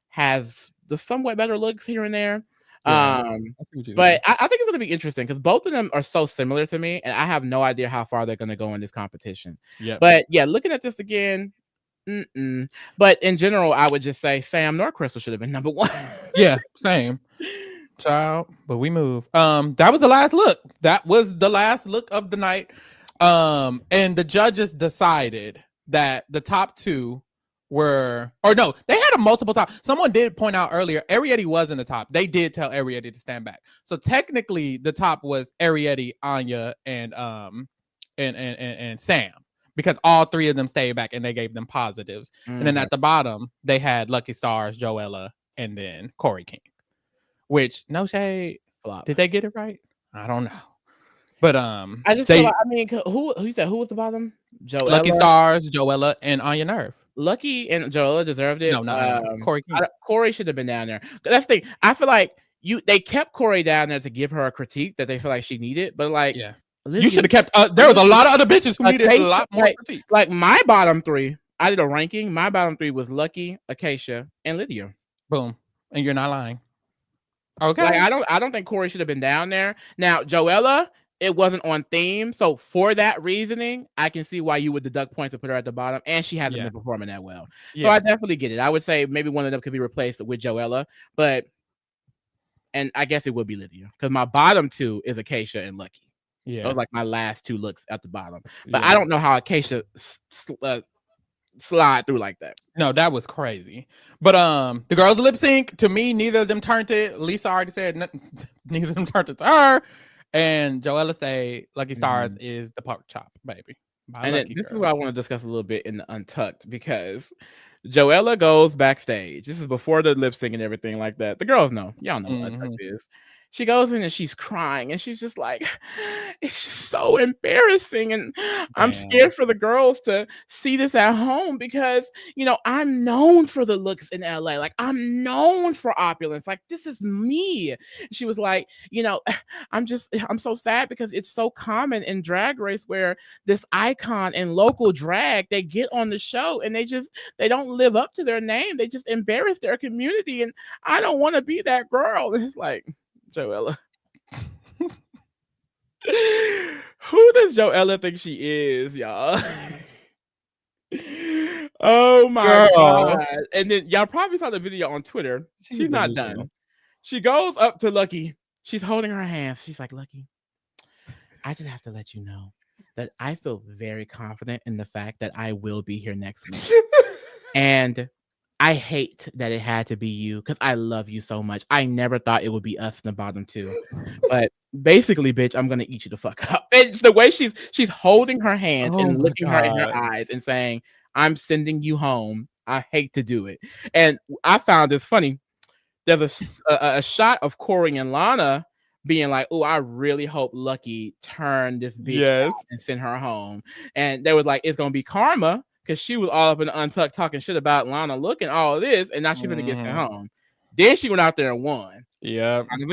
has the somewhat better looks here and there. Yeah, but I think it's going to be interesting because both of them are so similar to me, and I have no idea how far they're going to go in this competition. But yeah, looking at this again, but in general, I would just say Sam nor Crystal should have been number one. Yeah, same. Child, but we move. That was the last look. That was the last look of the night. And the judges decided that the top two were, or no, they had a multiple top. Someone did point out earlier, Arietti was in the top. They did tell Arietti to stand back. So technically the top was Arietti, Anya, and Sam, because all three of them stayed back and they gave them positives. And then at the bottom, they had Lucky Stars, Joella, and then Corey King. Which, no shade, did they get it right? I don't know. But I just feel like, I mean, who you said who was the bottom? Joella? Lucky Stars, Joella, and Anya Nerve. Lucky and Joella deserved it. No, Corey. Corey should have been down there. That's the thing. I feel like they kept Corey down there to give her a critique that they feel like she needed, but like, yeah, you should have kept. There was a lot of other bitches who needed a lot more critique. Like my bottom three, I did a ranking. My bottom three was Lucky, Acacia, and Lydia. Boom, and you're not lying. Okay. Like I don't think Corey should have been down there. Now, Joella, it wasn't on theme. So for that reasoning, I can see why you would deduct points and put her at the bottom. And she hasn't been performing that well. Yeah. So I definitely get it. I would say maybe one of them could be replaced with Joella, and I guess it would be Lydia. Because my bottom two is Acacia and Lucky. Yeah. Those like my last two looks at the bottom. But I don't know how Acacia slide through like that. No, that was crazy. But the girls lip sync, to me, neither of them turned it. Lisa already said neither of them turned it to her. And Joella say Lucky Stars is the pork chop, baby. And this is what I want to discuss a little bit in the Untucked, because Joella goes backstage. This is before the lip sync and everything like that. The girls know. Y'all know what Untucked is. She goes in and she's crying and she's just like, it's just so embarrassing. And I'm scared for the girls to see this at home because, I'm known for the looks in LA. Like, I'm known for opulence. Like, this is me. She was like, I'm so sad because it's so common in Drag Race where this icon in local drag, they get on the show and they don't live up to their name. They just embarrass their community. And I don't want to be that girl. And it's like, Joella. Who does Joella think she is, y'all? Oh my God. And then y'all probably saw the video on Twitter. She's not done. She goes up to Lucky. She's holding her hands. She's like, Lucky, I just have to let you know that I feel very confident in the fact that I will be here next week. And I hate that it had to be you because I love you so much. I never thought it would be us in the bottom two. But basically, bitch, I'm going to eat you the fuck up. It's the way she's holding her hands and looking her in her eyes and saying, I'm sending you home. I hate to do it. And I found this funny. There's a shot of Corey and Lana being like, oh, I really hope Lucky turned this bitch out and send her home. And they were like, it's going to be karma. Because she was all up in the Untucked talking shit about Lana looking all of this, and now she's gonna get sent home. Then she went out there and won. Yeah, kind of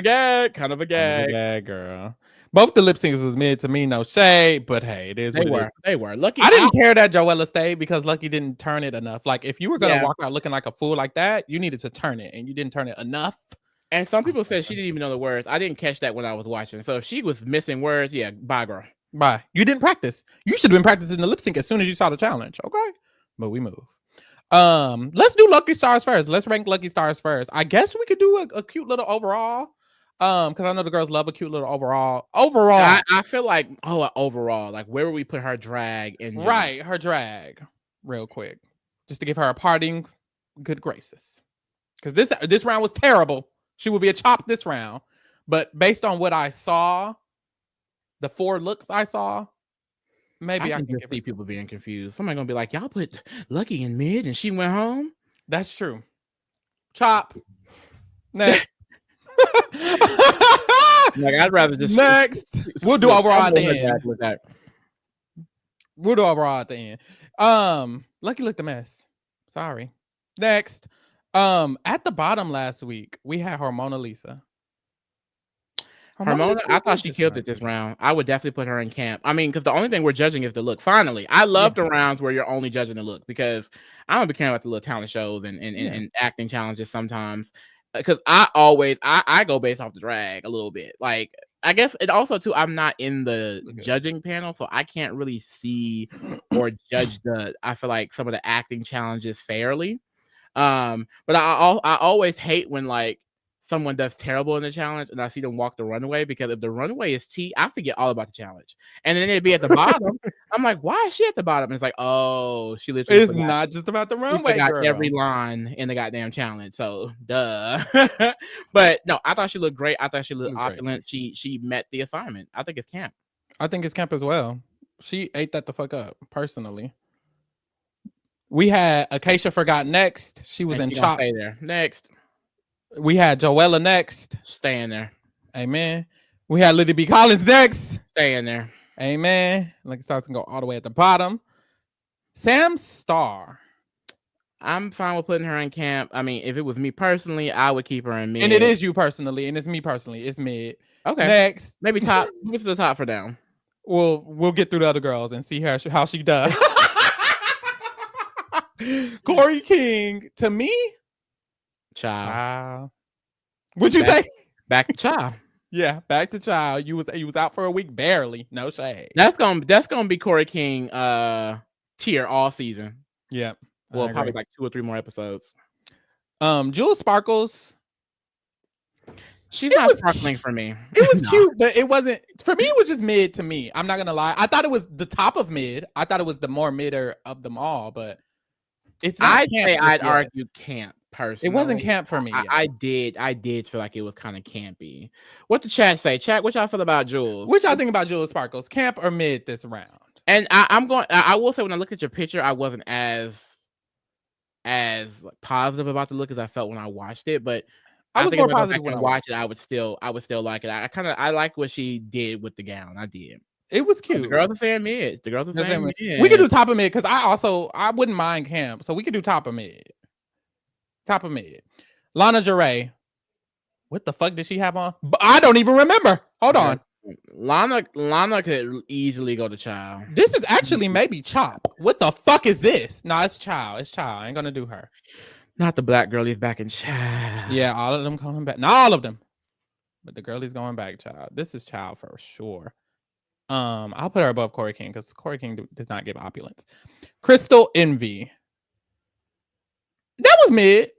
a gag, girl. Both the lip syncs was mid to me, no shade, but hey, it is. They were Lucky. I didn't care that Joella stayed because Lucky didn't turn it enough. Like if you were gonna walk out looking like a fool like that, you needed to turn it, and you didn't turn it enough. And some people said she didn't even know the words. I didn't catch that when I was watching. So if she was missing words, bye, girl. Bye. You didn't practice. You should have been practicing the lip sync as soon as you saw the challenge. Okay. But we move. Let's do Lucky Stars first. Let's rank Lucky Stars first. I guess we could do a cute little overall. Because I know the girls love a cute little overall. I feel like overall, like where would we put her drag in general? Right, her drag, real quick, just to give her a parting good graces. Because this round was terrible. She would be a chop this round, but based on what I saw, the 4 looks I saw, maybe I can just see people being confused. Somebody gonna be like, "Y'all put Lucky in mid, and she went home." That's true. Chop. Next. Like I'd rather just next. We'll do overall at the end. With that. We'll do overall at the end. Lucky looked a mess. Sorry. Next. At the bottom last week, we had Hormona Lisa. Hormona, I thought she killed it this round. I would definitely put her in camp. I mean, because the only thing we're judging is the look. Finally, I love the rounds where you're only judging the look, because I don't be caring about the little talent shows and acting challenges sometimes. Because I go based off the drag a little bit. Like, I guess it also too, I'm not in the judging panel, so I can't really see or judge I feel like some of the acting challenges fairly. But I always hate when like someone does terrible in the challenge and I see them walk the runway, because if the runway is tea, I forget all about the challenge. And then it'd be at the bottom. I'm like, why is she at the bottom? And it's like, oh, she literally it's not just about the runway. She got every line in the goddamn challenge. So duh. But no, I thought she looked great. I thought she looked opulent. She met the assignment. I think it's camp. I think it's camp as well. She ate that the fuck up, personally. We had Acacia Forgot next. She was in chop. Stay there. Next. We had Joella next. Stay in there. Amen. We had Lydia B. Collins next. Stay in there. Amen. Like, it starts to go all the way at the bottom. Sam Starr. I'm fine with putting her in camp. I mean, if it was me personally, I would keep her in mid. And it is you personally, and it's me personally. It's mid. Okay. Next. Maybe top. What's the top for down? We'll get through the other girls and see how she does. Corey King, to me, child. What'd you say? Back to child. Yeah, back to child. You was out for a week, barely. No shade. That's gonna be Corey King tier all season. Yeah. Well, probably like 2 or 3 more episodes. Jules Sparkles. She's not sparkling for me. It was cute, but it wasn't for me. It was just mid to me. I'm not gonna lie. I thought it was the top of mid. I thought it was the more midder of them all, but it's not I'd argue camp personally. It wasn't camp for me. I did feel like it was kind of campy. What the chat say? Chat, what y'all feel about Jules? What y'all think about Jules Sparkles? Camp or mid this round? And I will say, when I look at your picture, I wasn't as like positive about the look as I felt when I watched it, but I was more positive when I watched it. I would still like it. I like what she did with the gown. I did. It was cute. The girls are saying mid. We could do top of mid, because I wouldn't mind camp, so we could do top of mid. Top of mid. Lana Jarre. What the fuck did she have on? I don't even remember. Hold on. Lana could easily go to child. This is actually maybe chop. What the fuck is this? No, it's child. It's child. I ain't gonna do her. Not the black girlies back in child. Yeah, all of them coming back. Not all of them, but the girlies going back. Child. This is child for sure. I'll put her above Corey King, because Corey King does not give opulence. Crystal Envy. That was mid.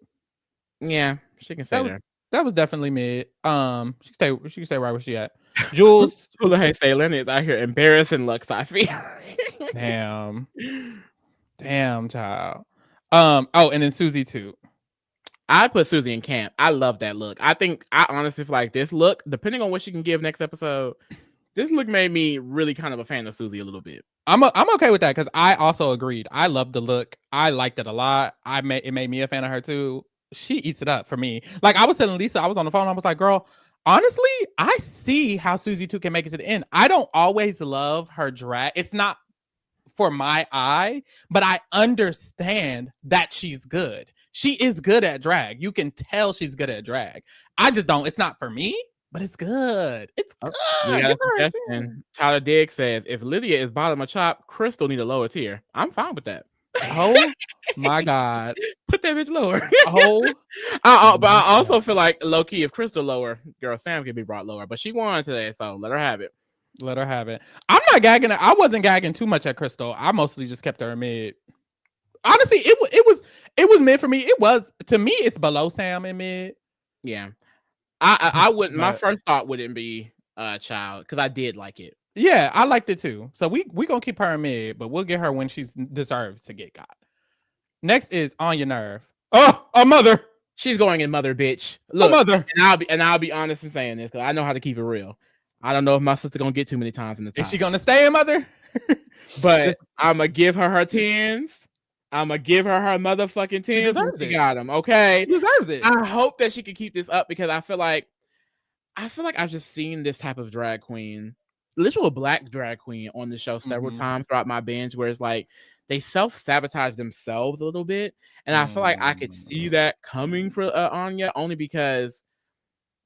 Yeah, she can stay there. That was definitely mid. She can stay right where she at. Jules. Hey, say Lenny is out here embarrassing looks, I feel. Damn, child. Oh, and then Susie too. I put Susie in camp. I love that look. I honestly feel like this look, depending on what she can give next episode, this look made me really kind of a fan of Susie a little bit. I'm okay with that, because I also agreed. I loved the look. I liked it a lot. It made me a fan of her too. She eats it up for me. Like, I was telling Lisa, I was on the phone. I was like, girl, honestly, I see how Susie too can make it to the end. I don't always love her drag. It's not for my eye, but I understand that she's good. She is good at drag. You can tell she's good at drag. I just don't. It's not for me, but it's good. It's good. We got a suggestion. Tyler Diggs says, if Lydia is bottom of chop, Crystal need a lower tier. I'm fine with that. Oh my God. Put that bitch lower. But I also feel like low key, if Crystal lower, girl Sam can be brought lower. But she won today, so let her have it. Let her have it. I'm not gagging. I wasn't gagging too much at Crystal. I mostly just kept her mid. Honestly, it was mid for me. It was, to me, it's below Sam in mid. Yeah. I wouldn't. My But first thought wouldn't be child because I did like it. yeah, I liked it too. So we gonna keep her in mid, but we'll get her when she deserves to get got. Next is On Your Nerve. Oh, a mother. She's going in mother, bitch. A Look, mother. and I'll be honest in saying this because I know how to keep it real. I don't know if my sister gonna get too many times in the time. Is she gonna stay a mother? But I'm gonna give her 10s. I'm gonna give her motherfucking 10s. She deserves it. Got them. Okay, She deserves it. I hope that she can keep this up because I feel like I've just seen this type of drag queen, literal black drag queen, on the show several times throughout my binge, where it's like they self-sabotage themselves a little bit, and I feel like I could see that coming for Anya, only because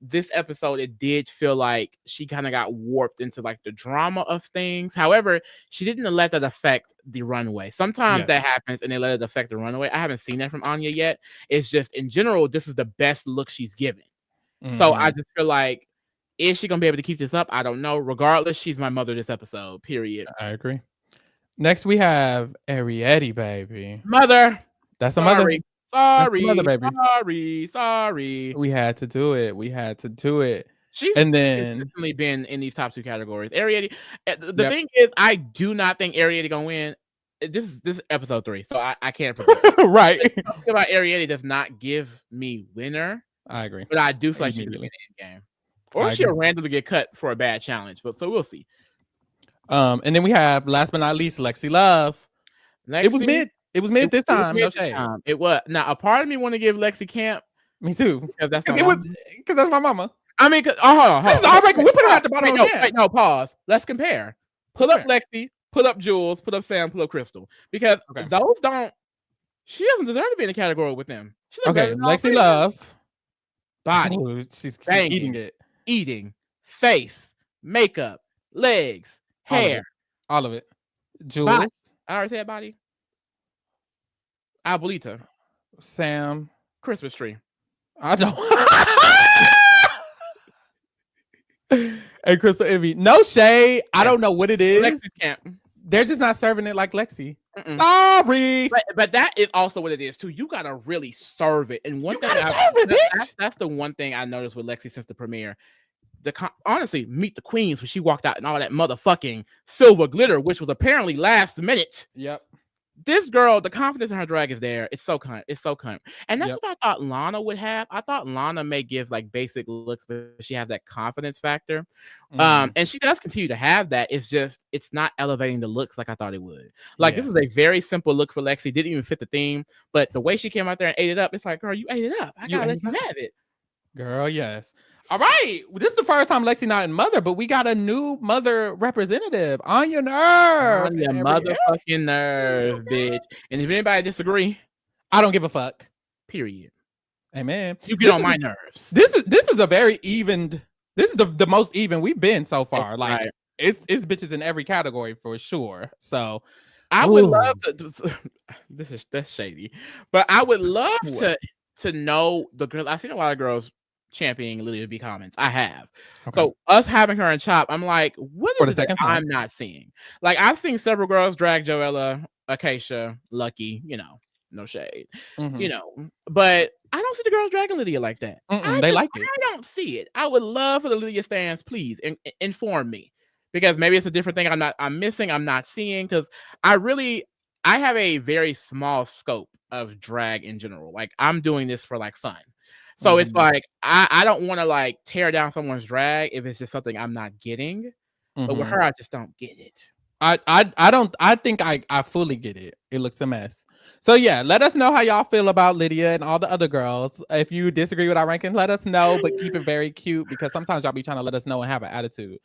this episode it did feel like she kind of got warped into like the drama of things. However, she didn't let that affect the runway. Sometimes that happens and they let it affect the runway. I haven't seen that from Anya yet. It's just in general, this is the best look she's given. So I just feel like, is she gonna be able to keep this up? I don't know. Regardless, she's my mother this episode. Period. I agree. Next we have Arietti, baby. Mother. That's a mother. Sorry, mother, baby. Sorry. We had to do it. She's consistently been in these top 2 categories. Arietti. The thing is, I do not think Arietti gonna win. This is episode 3, so I can't predict. Right. Something about Arietti does not give me winner. I agree, but I do feel like she's gonna win the game, or she'll randomly get cut for a bad challenge. But so we'll see. And then we have last but not least, Lexi Love. It was mid. It was mid this time. No shade. It was. Now, a part of me want to give Lexi Camp. Me too. Because that's my mama. I mean, hold on. This is already. We put her at the bottom. No, pause. Let's compare. Pull up Lexi. Pull up Jules. Pull up Sam. Pull up Crystal. Because those don't. She doesn't deserve to be in the category with them. Okay, Lexi Love. Body. Ooh, she's eating it. Eating. Face. Makeup. Legs. Hair. All of it. Jules. Body. I already said body. Abuelita. Sam. Christmas tree. I don't. Hey, Crystal Envy. No shade. I don't know what it is. Lexi's camp. They're just not serving it like Lexi. Sorry. But that is also what it is too. You gotta really serve it. And one thing that's the one thing I noticed with Lexi since the premiere. Honestly, Meet the Queens when she walked out and all that motherfucking silver glitter, which was apparently last minute. Yep. This girl, the confidence in her drag is there. It's so kind. And that's what I thought Lana would have. I thought Lana may give like basic looks, but she has that confidence factor. And she does continue to have that. It's just, it's not elevating the looks like I thought it would. Like this is a very simple look for Lexi. Didn't even fit the theme, but the way she came out there and ate it up, it's like, girl, you ate it up. I gotta let you have it. Girl, yes. All right. This is the first time Lexi not in mother, but we got a new mother representative. On your nerve. On your motherfucking nerve, bitch. And if anybody disagree, I don't give a fuck. Period. Amen. You get on my nerves. This is a very evened. This is the most even we've been so far. Like it's bitches in every category for sure. So I would love to. That's shady, but I would love to know the girls. I've seen a lot of girls championing Lydia B comments. I have. So us having her in Chop, I'm like, what is it that I'm not seeing? Like I've seen several girls drag Joella, Acacia, Lucky, no shade, but I don't see the girls dragging Lydia like that. They like it. I don't see it. I would love for the Lydia stands, please inform me, because maybe it's a different thing I'm missing, I'm not seeing, because I have a very small scope of drag in general. Like I'm doing this for like fun. So it's like I don't want to like tear down someone's drag if it's just something I'm not getting. But with her, I just don't get it. I think I fully get it. It looks a mess. So yeah, let us know how y'all feel about Lydia and all the other girls. If you disagree with our rankings, let us know, but keep it very cute, because sometimes y'all be trying to let us know and have an attitude.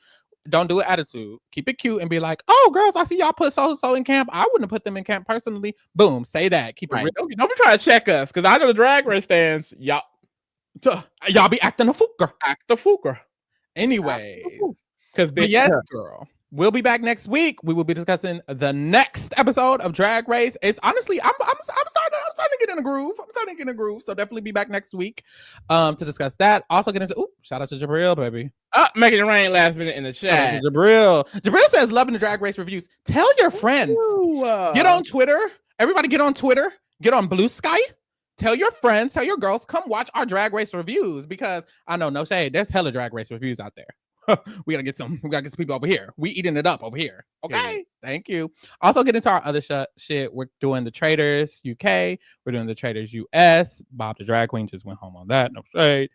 Don't do an attitude. Keep it cute and be like, oh, girls, I see y'all put so in camp. I wouldn't have put them in camp personally. Boom. Say that. Keep it real. Don't be trying to check us, because I know the Drag Race stands. Y'all be acting a fooker. Act a fooker. Anyways. Yes, girl. We'll be back next week. We will be discussing the next episode of Drag Race. It's honestly, I'm starting to get in a groove. So definitely be back next week to discuss that. Also get into shout out to Jabril, baby. Making it rain last minute in the chat. Jabril says, loving the Drag Race reviews. Tell your friends. Get on Twitter. Everybody get on Twitter. Get on Blue Sky. tell your friends, tell your girls, come watch our Drag Race reviews, because I know, no shade, there's hella Drag Race reviews out there. We gotta get some people over here. We eating it up over here. Okay. Thank you. Also get into our other shit. We're doing the Traders UK. We're doing the Traders US. Bob the Drag Queen just went home on that. No shade.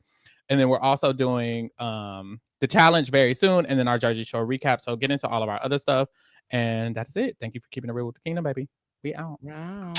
And then we're also doing the challenge very soon, and then our Jersey Shore recap. So get into all of our other stuff. And that's it. Thank you for keeping it real with the kingdom, baby. We out. Wow.